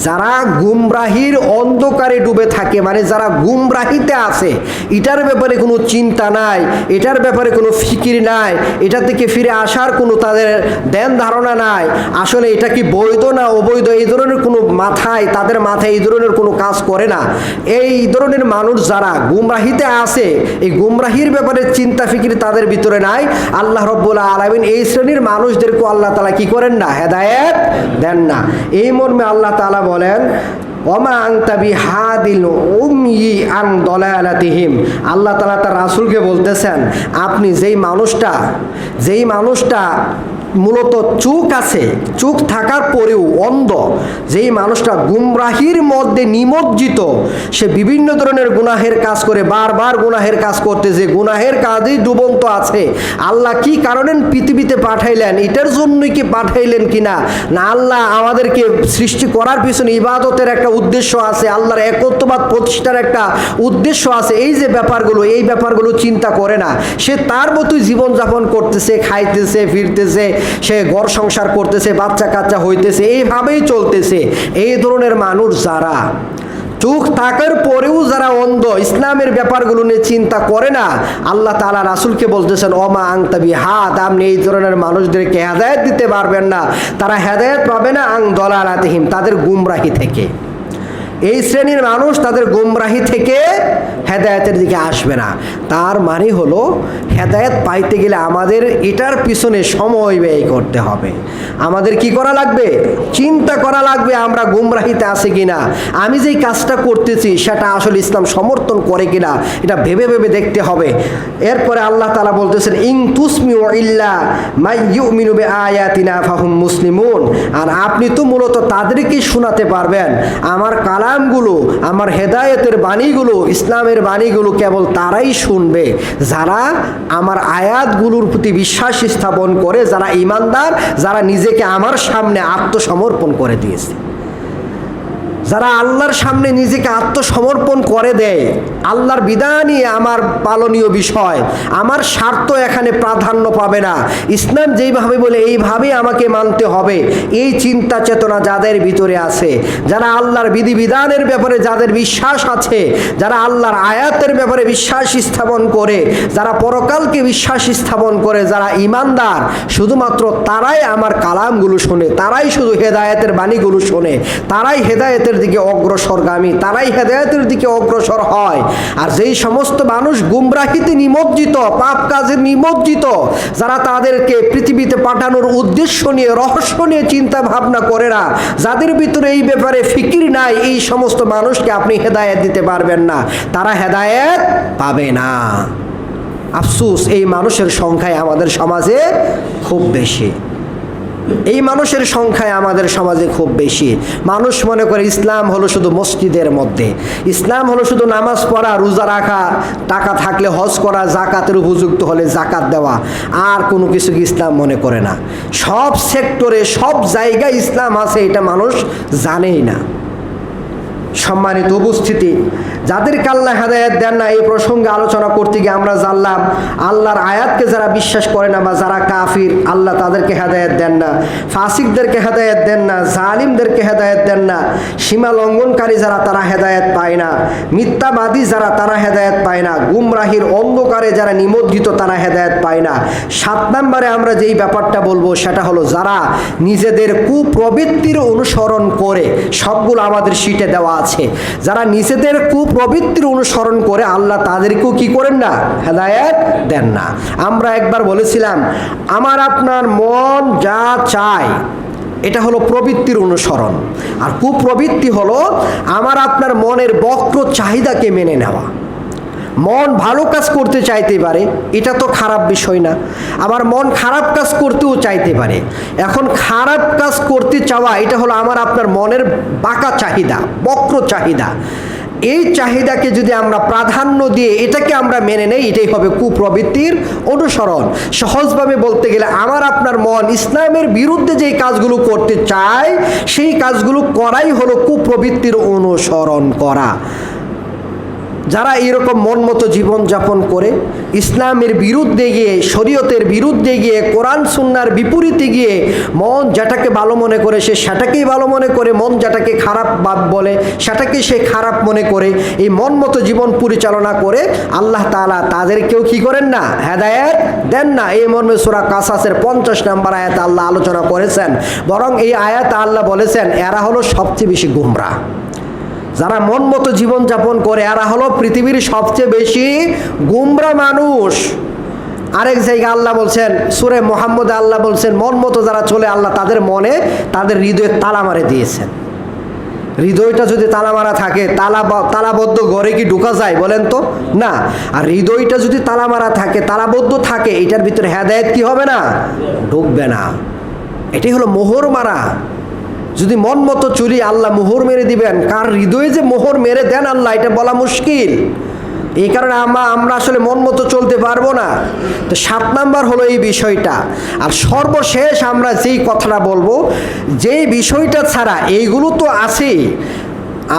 যারা গুমরাহির অন্ধকারে ডুবে থাকে, মানে যারা গুমরাহিতে আছে, এটার ব্যাপারে কোনো চিন্তা নাই, এটার ব্যাপারে কোনো ফিকির নাই, এটা থেকে ফিরে আসার কোনো তাদের ধ্যান ধারণা নাই, আসলে এটা কি বৈধ না অবৈধ এই ধরনের কোনো তাদের মাথায় এই ধরনের কোনো কাজ করে না, এই ধরনের মানুষ যারা গুমরাহিতে আছে, এই গুমরাহির ব্যাপারে চিন্তা ফিকির তাদের ভিতরে নাই, আল্লাহ রাব্বুল আলামিন এই শ্রেণীর মানুষদেরকে আল্লাহ তাআলা কি করেন না, হেদায়েত দেন না। এই মর্মে আল্লাহ তাআলা বলেন, ওমা আনতা বিহাদিল উময়ি আন দলালাতিহিম। আল্লাহ তাআলা তার রাসূলকে বলতেছেন, আপনি যেই মানুষটা মূলত চোখ আছে, চোখ থাকার পরেও অন্ধ, যেই মানুষটা গুমরাহির মধ্যে নিমজ্জিত, সে বিভিন্ন ধরনের গুনাহের কাজ করে, বারবার গুনাহের কাজ করতেছে, গুনাহের কাজেই ডুবন্ত আছে, আল্লাহ কি কারণে পৃথিবীতে পাঠাইলেন, এটার জন্যই কি পাঠাইলেন কিনা, না আল্লাহ আমাদেরকে সৃষ্টি করার পিছনে ইবাদতের একটা উদ্দেশ্য আছে, আল্লাহর একত্ববাদ প্রতিষ্ঠার একটা উদ্দেশ্য আছে, এই যে ব্যাপারগুলো চিন্তা করে না, সে তার মতোই জীবনযাপন করতেছে, খাইতেছে, ফিরতেছে, সে ঘর সংসার করতেছে, বাচ্চা কাচ্চা হইতেছে, এইভাবেই চলতেছে। এই ধরনের মানুষ যারা চোখ থাকার পরেও যারা অন্ধ, ইসলামের ব্যাপারগুলো নিয়ে চিন্তা করে না, আল্লাহ তাআলা রাসূলকে বলতেছেন, ওমা আনতা বিহাদ, আপনি এই ধরনের মানুষদেরকে হেদায়েত দিতে পারবেন না, তারা হেদায়েত পাবে না আন দলালাতিহিম, তাদের গুমরাহি থেকে। এই শ্রেণীর মানুষ তাদের গুমরাহি থেকে হেদায়েতের দিকে আসবে না। তার মানে হলো হেদায়েত পাইতে গেলে আমাদের এটার পিছনে সময় ব্যয় করতে হবে, আমাদের কি করা লাগবে, চিন্তা করা লাগবে আমরা গুমরাহিতে আছি কিনা, আমি যেই কাজটা করতেছি সেটা আসলে ইসলাম সমর্থন করে কিনা, এটা ভেবে ভেবে দেখতে হবে। এরপরে আল্লাহ তাআলা বলতেছেন, ইন তুসমিউ ইল্লা মাই ইউমিনু বিআয়াতিনা ফাহুম মুসলিমুন। আর আপনি তো মূলত তাদেরকেই শোনাতে পারবেন আমার কালামগুলো, আমার হেদায়েতের বাণীগুলো, ইসলামের বাণীগুলো কেবল তারাই শুনবে যারা আমার আয়াতগুলোর প্রতি বিশ্বাস স্থাপন করে, যারা ঈমানদার, যারা নিজেকে আমার সামনে আত্মসমর্পণ করে দিয়েছে, যারা আল্লাহর সামনে নিজেকে আত্মসমর্পণ করে দেয়, আল্লাহর বিধানই আমার পালনীয় বিষয়, আমার স্বার্থ এখানে প্রাধান্য পাবে না, ইসলাম যেইভাবে বলে এইভাবেই আমাকে মানতে হবে, এই চিন্তা চেতনা যাদের ভিতরে আছে, যারা আল্লাহর বিধিবিধানের ব্যাপারে যাদের বিশ্বাস আছে, যারা আল্লাহর আয়াতের ব্যাপারে বিশ্বাস স্থাপন করে, যারা পরকালকে বিশ্বাস স্থাপন করে, যারা ঈমানদার, শুধুমাত্র তারাই আমার কালামগুলো শোনে, তারাই শুধু হেদায়েতের বাণীগুলো শোনে, তারাই হেদায়েতের দিকে অগ্রসরগামী, তারাই হেদায়েতের দিকে অগ্রসর হয়। আর যেই সমস্ত মানুষ গুমরাহিতে নিমজ্জিত, পাপ কাজে নিমজ্জিত, যারা তাদেরকে পৃথিবীতে পাঠানোর উদ্দেশ্য নিয়ে, রহস্য নিয়ে চিন্তা ভাবনা করে না, যাদের ভিতরে এই ব্যাপারে ফিকির নাই, এই সমস্ত মানুষকে আপনি হেদায়েত দিতে পারবেন না, তারা হেদায়েত পাবে না। আফসোস, এই মানুষের সংখ্যায় আমাদের সমাজে খুব বেশি, এই মানুষের সংখ্যায় আমাদের সমাজে খুব বেশি। মানুষ মনে করে ইসলাম হলো শুধু মসজিদের মধ্যে, ইসলাম হলো শুধু নামাজ পড়া, রোজা রাখা, টাকা থাকলে হজ করা, জাকাতের উপযুক্ত হলে জাকাত দেওয়া, আর কোনো কিছু ইসলাম মনে করে না। সব সেক্টরে, সব জায়গায় ইসলাম আছে, এটা মানুষ জানেই না। সম্মানিত উপস্থিতি, যাদেরকে আল্লাহ হেদায়েত দেন না, এই প্রসঙ্গে আলোচনা করতে গিয়ে আমরা জানলাম আল্লাহর আয়াতকে যারা বিশ্বাস করে না বা যারা কাফির, আল্লাহ তাদেরকে হেদায়েত দেন না, ফাসিকদেরকে হেদায়েত দেন না, জালিমদেরকে হেদায়েত দেন না, সীমা লঙ্ঘনকারী যারা তারা হেদায়েত পায় না, মিথ্যাবাদী যারা তারা হেদায়েত পায় না, গুমরাহির অন্ধকারে যারা নিমজ্জিত তারা হেদায়েত পায় না। 7 নম্বরে আমরা যেই ব্যাপারটা বলবো সেটা হলো যারা নিজেদের কুপ্রবৃত্তির অনুসরণ করে, সবগুলো আমাদের শীটে দেওয়া আছে, যারা নিজেদের কুপ্রবৃত্তির অনুসরণ করে আল্লাহ তাদেরকেও কি করেন না, হেদায়েত দেন না। আমরা একবার বলেছিলাম আমার আপনার মন যা চায় এটা হলো প্রবৃত্তির অনুসরণ, আর কুপ্রবৃত্তি হলো আমার আপনার মনের বক্র চাহিদাকে মেনে নেওয়া। মন ভালো কাজ করতে চাইতে পারে, এটা তো খারাপ বিষয় না, আবার মন খারাপ কাজ করতেও চাইতে পারে। এখন খারাপ কাজ করতে চাওয়া এটা হলো আমার আপনার মনের বাঁকা চাহিদা, বক্র চাহিদা। এই চাহিদাকে যদি আমরা প্রাধান্য দিয়ে এটাকে আমরা মেনে নেই, এটাই হবে কুপ্রবৃত্তির অনুসরণ। সহজভাবে বলতে গেলে আমার আপনার মন ইসলামের বিরুদ্ধে যেই কাজগুলো করতে চায় সেই কাজগুলো করাই হলো কুপ্রবৃত্তির অনুসরণ করা। যারা এরকম মন মতো জীবনযাপন করে ইসলামের বিরুদ্ধে গিয়ে, শরীয়তের বিরুদ্ধে গিয়ে, কোরআন সুন্নাহর বিপরীতে গিয়ে মন যেটাকে ভালো মনে করে সে সেটাকেই ভালো মনে করে, মন যেটাকে খারাপ বলে সেটাকে সে খারাপ মনে করে, এই মন মতো জীবন পরিচালনা করে আল্লাহ তাআলা তাদেরকেও কি করেন না, হেদায়েত দেন না। এই মর্মে সূরা কাসাসের 50 নম্বর আয়াতে আল্লাহ আলোচনা করেছেন। বরং এই আয়াতে আল্লাহ বলেছেন এরা হলো সবচেয়ে বেশি গুমরা। যারা মন মতো জীবনযাপন করে এরা হলো পৃথিবীর সবচেয়ে বেশি গুমরা মানুষ। আরেক জায়গায় আল্লাহ বলছেন, সূরা মুহাম্মদে আল্লাহ বলছেন মন মতো যারা চলে আল্লাহ তাদের মনে, তাদের হৃদয়ে তালা মারে দিয়েছেন। হৃদয়টা যদি তালা মারা থাকে, তালাবদ্ধ ঘরে কি ঢোকা যায় বলেন তো? না। আর হৃদয়টা যদি তালা মারা থাকে, তালাবদ্ধ থাকে, এটার ভিতরে হেদায়েত কি হবে না, ঢুকবে না। এটাই হলো মোহর মারা। যদি মন মতো চলি আল্লাহ মোহর মেরে দিবেন। কার হৃদয়ে যে মোহর মেরে দেন আল্লাহ এটা বলা মুশকিল। এই কারণে আমরা আসলে মন মতো চলতে পারবো না। তো 7 নাম্বার হলো এই বিষয়টা। আর সর্বশেষ আমরা যেই কথাটা বলবো, যেই বিষয়টা ছাড়া এইগুলো তো আছেই,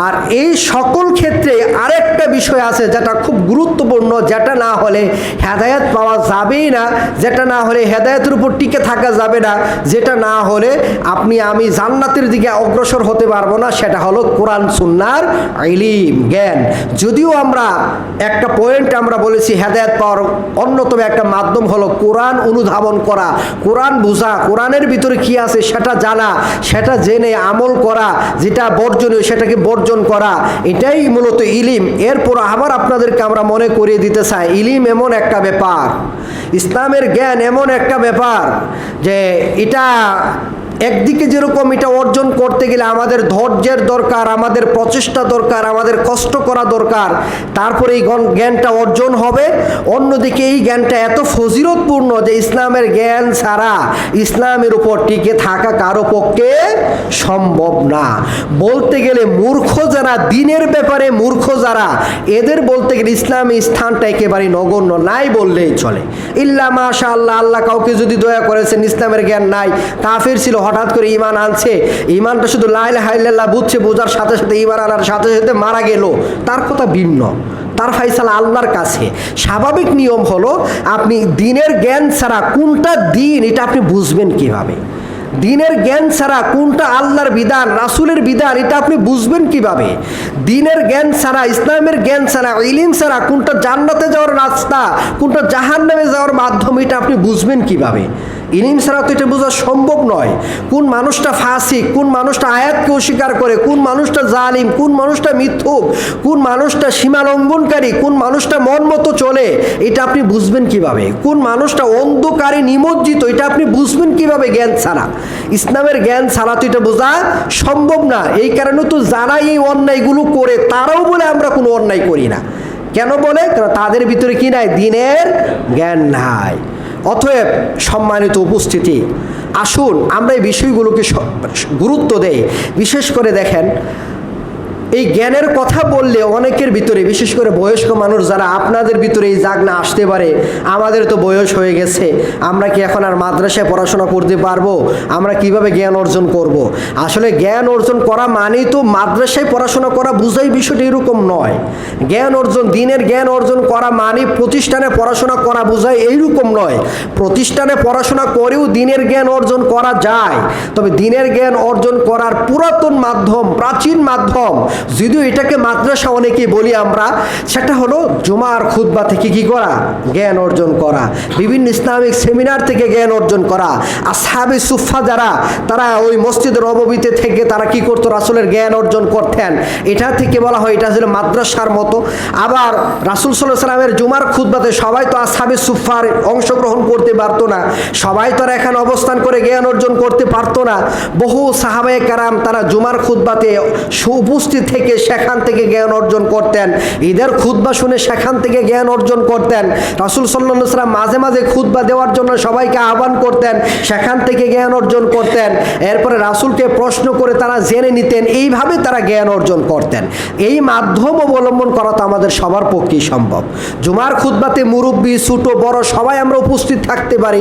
আর এই সকল ক্ষেত্রে আরেকটা বিষয় আছে যেটা খুব গুরুত্বপূর্ণ, যেটা না হলে হেদায়েত পাওয়া যাবেই না, যেটা না হলে হেদায়েতের উপর টিকে থাকা যাবে না, যেটা না হলে আপনি আমি জান্নাতের দিকে অগ্রসর হতে পারবো না, সেটা হলো কোরআন সুন্নাহর ইলম, জ্ঞান। যদিও আমরা একটা পয়েন্ট আমরা বলেছি হেদায়েত পাওয়ার অন্যতম একটা মাধ্যম হলো কোরআন অনুধাবন করা, কোরআন বোঝা, কোরআনের ভিতরে কি আছে সেটা জানা, সেটা জেনে আমল করা, যেটা বর্জনীয় সেটাকে বর্জন করা, এটাই মূলত ইলিম। এরপর আবার আপনাদেরকে আমরা মনে করিয়ে দিতে চাই, ইলিম এমন একটা ব্যাপার, ইসলামের জ্ঞান এমন একটা ব্যাপার যে এটা একদিকে যেরকম এটা অর্জন করতে গেলে আমাদের ধৈর্যের দরকার, আমাদের প্রচেষ্টা দরকার, আমাদের কষ্ট করা দরকার, তারপরে এই জ্ঞানটা অর্জন হবে। অন্যদিকে এই জ্ঞানটা এত ফজিলতপূর্ণ যে ইসলামের জ্ঞান ছাড়া ইসলামের উপর টিকে থাকা কারো পক্ষে সম্ভব না। বলতে গেলে মূর্খ যারা, দিনের ব্যাপারে মূর্খ যারা, এদের বলতে গেলে ইসলামী স্থানটা একেবারে নগণ্য, নাই বললেই চলে। ইল্লা মাশাআল্লাহ, আল্লাহ কাউকে যদি দয়া করেছেন ইসলামের জ্ঞান নাই, কাফির ছিল, হঠাৎ করে ঈমান আনছে, ঈমানটা শুধু লা ইলাহা ইল্লাল্লাহ বুঝছে, বোঝার সাথে সাথে ঈমান আনার সাথে সাথে মারা গেল, তার কথা ভিন্ন, তার ফায়সালা আল্লাহর কাছে। স্বাভাবিক নিয়ম হলো আপনি দিনের জ্ঞান ছাড়া কোনটা দিন এটা আপনি বুঝবেন কিভাবে? দিনের জ্ঞান ছাড়া কোনটা আল্লাহর বিধান, রাসূলের বিধান, এটা আপনি বুঝবেন কিভাবে? দিনের জ্ঞান ছাড়া, ইসলামের জ্ঞান ছাড়া, ইলম ছাড়া কোনটা জান্নাতে যাওয়ার রাস্তা, কোনটা জাহান্নামে যাওয়ার মাধ্যম, এটা আপনি বুঝবেন কিভাবে? ইলম ছাড়া তো এটা বোঝা সম্ভব নয়। কোন মানুষটা ফাসিক, কোন মানুষটা আয়াতকে অস্বীকার করে, কোন মানুষটা জালিম, কোন মানুষটা মিথ্যুক, কোন মানুষটা সীমা লঙ্ঘনকারী, কোন মানুষটা মন মতো চলে, এটা আপনি বুঝবেন কিভাবে? কোন মানুষটা অন্ধকারে নিমজ্জিত, এটা আপনি বুঝবেন কিভাবে জ্ঞান ছাড়া? ইসলামের জ্ঞান ছাড়া তো এটা বোঝা সম্ভব না। এই কারণে তো যারা এই অন্যায়গুলো করে তারাও বলে আমরা কোনো অন্যায় করি না। কেন বলে? কারণ তাদের ভিতরে কি নাই? দিনের জ্ঞান নাই। অতএব সম্মানিত উপস্থিতি, আসুন আমরা এই বিষয়গুলোকে গুরুত্ব দেই। বিশেষ করে দেখেন, এই জ্ঞানের কথা বললে অনেকের ভিতরে, বিশেষ করে বয়স্ক মানুষ যারা, আপনাদের ভিতরে এই জাগনা আসতে পারে, আমাদের তো বয়স হয়ে গেছে, আমরা কি এখন আর মাদ্রাসায় পড়াশোনা করতে পারবো? আমরা কিভাবে জ্ঞান অর্জন করব? আসলে জ্ঞান অর্জন করা মানেই তো মাদ্রাসায় পড়াশোনা করা বুঝাই, বিষয়টা এরকম নয়। জ্ঞান অর্জন, দিনের জ্ঞান অর্জন করা মানে প্রতিষ্ঠানে পড়াশোনা করা বুঝায় এইরকম নয়। প্রতিষ্ঠানে পড়াশোনা করেও দিনের জ্ঞান অর্জন করা যায়, তবে দিনের জ্ঞান অর্জন করার পুরাতন মাধ্যম, প্রাচীন মাধ্যম, যদিও এটাকে মাদ্রাসা অনেকে বলি আমরা, সেটা হলো জুমার খুতবা থেকে কি করা? জ্ঞান অর্জন করা। বিভিন্ন ইসলামিক সেমিনার থেকে জ্ঞান অর্জন করা। আসহাবে সুফফা যারা, তারা ওই মসজিদের নববীতে থেকে তারা কি করতো? রাসূলের জ্ঞান অর্জন করতেন। এটা থেকে বলা হয় এটা ছিল মাদ্রাসার মতো। আবার রাসূল সাল্লাল্লাহু আলাইহি ওয়াসাল্লামের জুমার খুতবাতে সবাই তো আসহাবে সুফফার অংশগ্রহণ করতে পারতো না, সবাই তো আর এখানে অবস্থান করে জ্ঞান অর্জন করতে পারতো না। বহু সাহাবায়ে কেরাম তারা জুমার খুতবাতে উপস্থিত থেকে সেখান থেকে জ্ঞান অর্জন করতেন, ঈদের খুতবা শুনে সেখান থেকে জ্ঞান অর্জন করতেন। রাসূল সাল্লাল্লাহু আলাইহি ওয়াসাল্লাম মাঝে মাঝে খুতবা দেওয়ার জন্য সবাইকে আহ্বান করতেন, সেখান থেকে জ্ঞান অর্জন করতেন। এরপরে রাসূলকে প্রশ্ন করে তারা জেনে নিতেন, এইভাবে তারা জ্ঞান অর্জন করতেন। এই মাধ্যম অবলম্বন করা তো আমাদের সবার পক্ষেই সম্ভব। জুমার খুতবাতে মুরব্বী ছোট বড় সবাই আমরা উপস্থিত থাকতে পারি,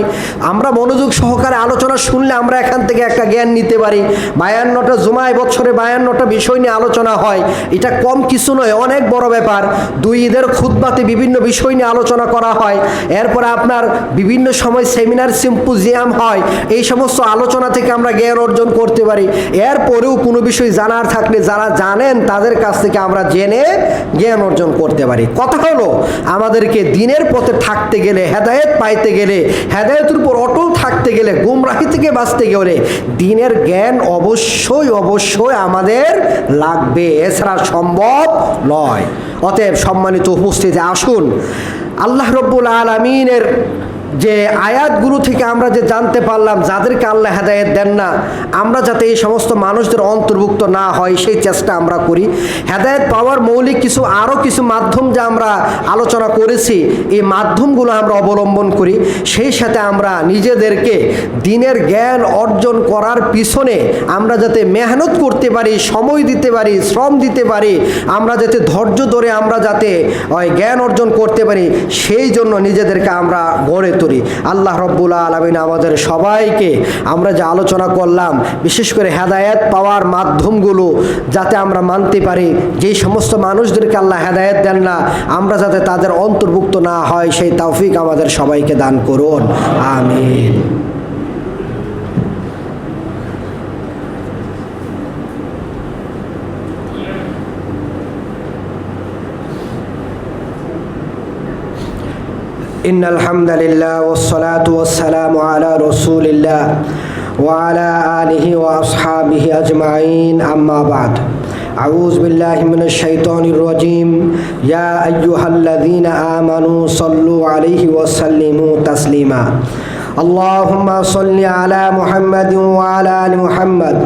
আমরা মনোযোগ সহকারে আলোচনা শুনলে আমরা এখান থেকে একটা জ্ঞান নিতে পারি। 52টা জুমায় বছরে 52টা বিষয় নিয়ে আলোচনা হয়, এটা কম কিছু নয়, অনেক বড় ব্যাপার। 2 ঈদের খুতবাতে বিভিন্ন বিষয় নিয়ে আলোচনা করা হয়, এরপরে আপনার বিভিন্ন সময় সেমিনার সিম্পোজিয়াম হয়, এই সমস্ত আলোচনা থেকে আমরা জ্ঞান অর্জন করতে পারি। এরপরেও কোনো বিষয় জানার থাকলে যারা জানেন তাদের কাছ থেকে আমরা জেনে জ্ঞান অর্জন করতে পারি। কথা হলো আমাদেরকে দিনের পথে থাকতে গেলে, হেদায়েত পাইতে গেলে, হেদায়েতের উপর অটল থাকতে গেলে, গুমরাহি থেকে বাঁচতে গেলে দিনের জ্ঞান অবশ্যই অবশ্যই আমাদের লাগবে, এছাড়া সম্ভব নয়। অতএব সম্মানিত উপস্থিতি, আসুন আল্লাহ রব্বুল আলামিনের যে আয়াতগুলো থেকে আমরা যে জানতে পারলাম যাদেরকে আল্লাহ হেদায়েত দেন না, আমরা যাতে এই সমস্ত মানুষদের অন্তর্ভুক্ত না হয় সেই চেষ্টা আমরা করি। হেদায়েত পাওয়ার মৌলিক আরও কিছু মাধ্যম যা আমরা আলোচনা করেছি, এই মাধ্যমগুলো আমরা অবলম্বন করি। সেই সাথে আমরা নিজেদেরকে দিনের জ্ঞান অর্জন করার পিছনে আমরা যাতে মেহনত করতে পারি, সময় দিতে পারি, শ্রম দিতে পারি, আমরা যাতে ধৈর্য ধরে আমরা যাতে জ্ঞান অর্জন করতে পারি, সেই জন্য নিজেদেরকে আমরা গড়ে তুলি। আল্লাহ রব্বুল আলামিন আমাদের সবাইকে আমরা যে আলোচনা করলাম, বিশেষ করে হেদায়েত পাওয়ার মাধ্যমগুলো যাতে আমরা মানতে পারি, যেই সমস্ত মানুষদেরকে আল্লাহ হেদায়েত দেন না আমরা যাতে তাদের অন্তর্ভুক্ত না হয়, সেই তৌফিক আমাদের সবাইকে দান করুন, আমিন। إن الحمد لله والصلاة والسلام على رسول الله وعلى آله وأصحابه أجمعين أما بعد أعوذ بالله من الشيطان الرجيم يا أيها الذين آمنوا صلوا عليه وسلموا تسليما اللهم صل على محمد وعلى آل محمد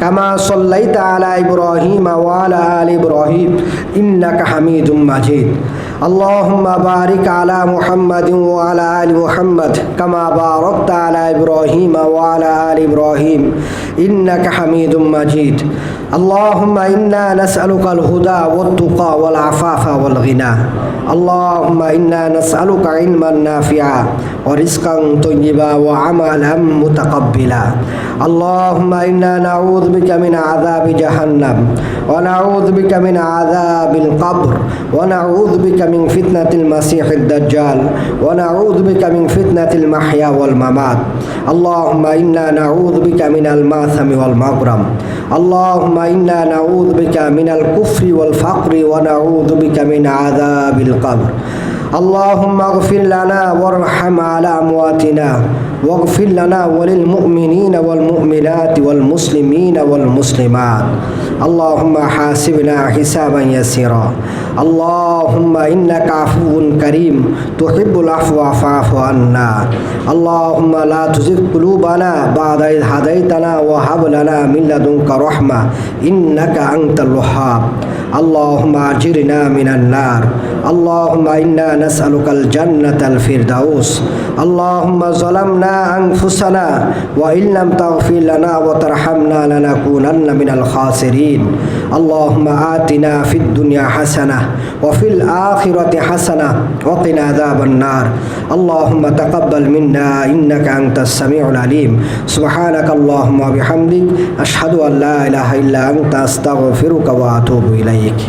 كما صليت على إبراهيم وعلى آل إبراهيم إنك حميد مجيد اللهم بارك على محمد وعلى آل محمد كما باركت على إبراهيم وعلى آل إبراهيم إنك حميد مجيد اللهم إنا نسألك الهدى والتقى والعفاف والغنى اللهم إنا نسألك علما نافعا ورزقا طيبا وعملا متقبلا اللهم إنا نعوذ بك من عذاب جهنم ونعوذ بك من عذاب القبر ونعوذ بك من فتنة المسيح الدجال ونعوذ بك من فتنة المحيا والممات اللهم إنا نعوذ بك من الماثم والمغرم اللهم إنا نعوذ بك من الكفر والفقر ونعوذ بك من عذاب القبر اللهم اغفر لنا وارحم على أمواتنا واغفر لنا وللمؤمنين والمؤمنات والمسلمين والمسلمات اللهم حاسبنا حسابا يسيرا اللهم إنك عفو كريم تحب العفو فاعف عنا اللهم لا تزغ قلوبنا بعد إذ هديتنا وهب لنا من لدنك رحمة إنك أنت الوهاب اللهم أجرنا من النار اللهم إنا نسألك الجنة الفردوس اللهم ظلمنا أنفسنا وإن لم تغفر لنا وترحمنا لنكونن من الخاسرين اللهم آتنا في الدنيا حسنة وفي الآخرة حسنة وقنا عذاب النار اللهم تقبل منا إنك أنت السميع العليم سبحانك اللهم وبحمدك أشهد أن لا إله إلا أنت أستغفرك وأتوب إليك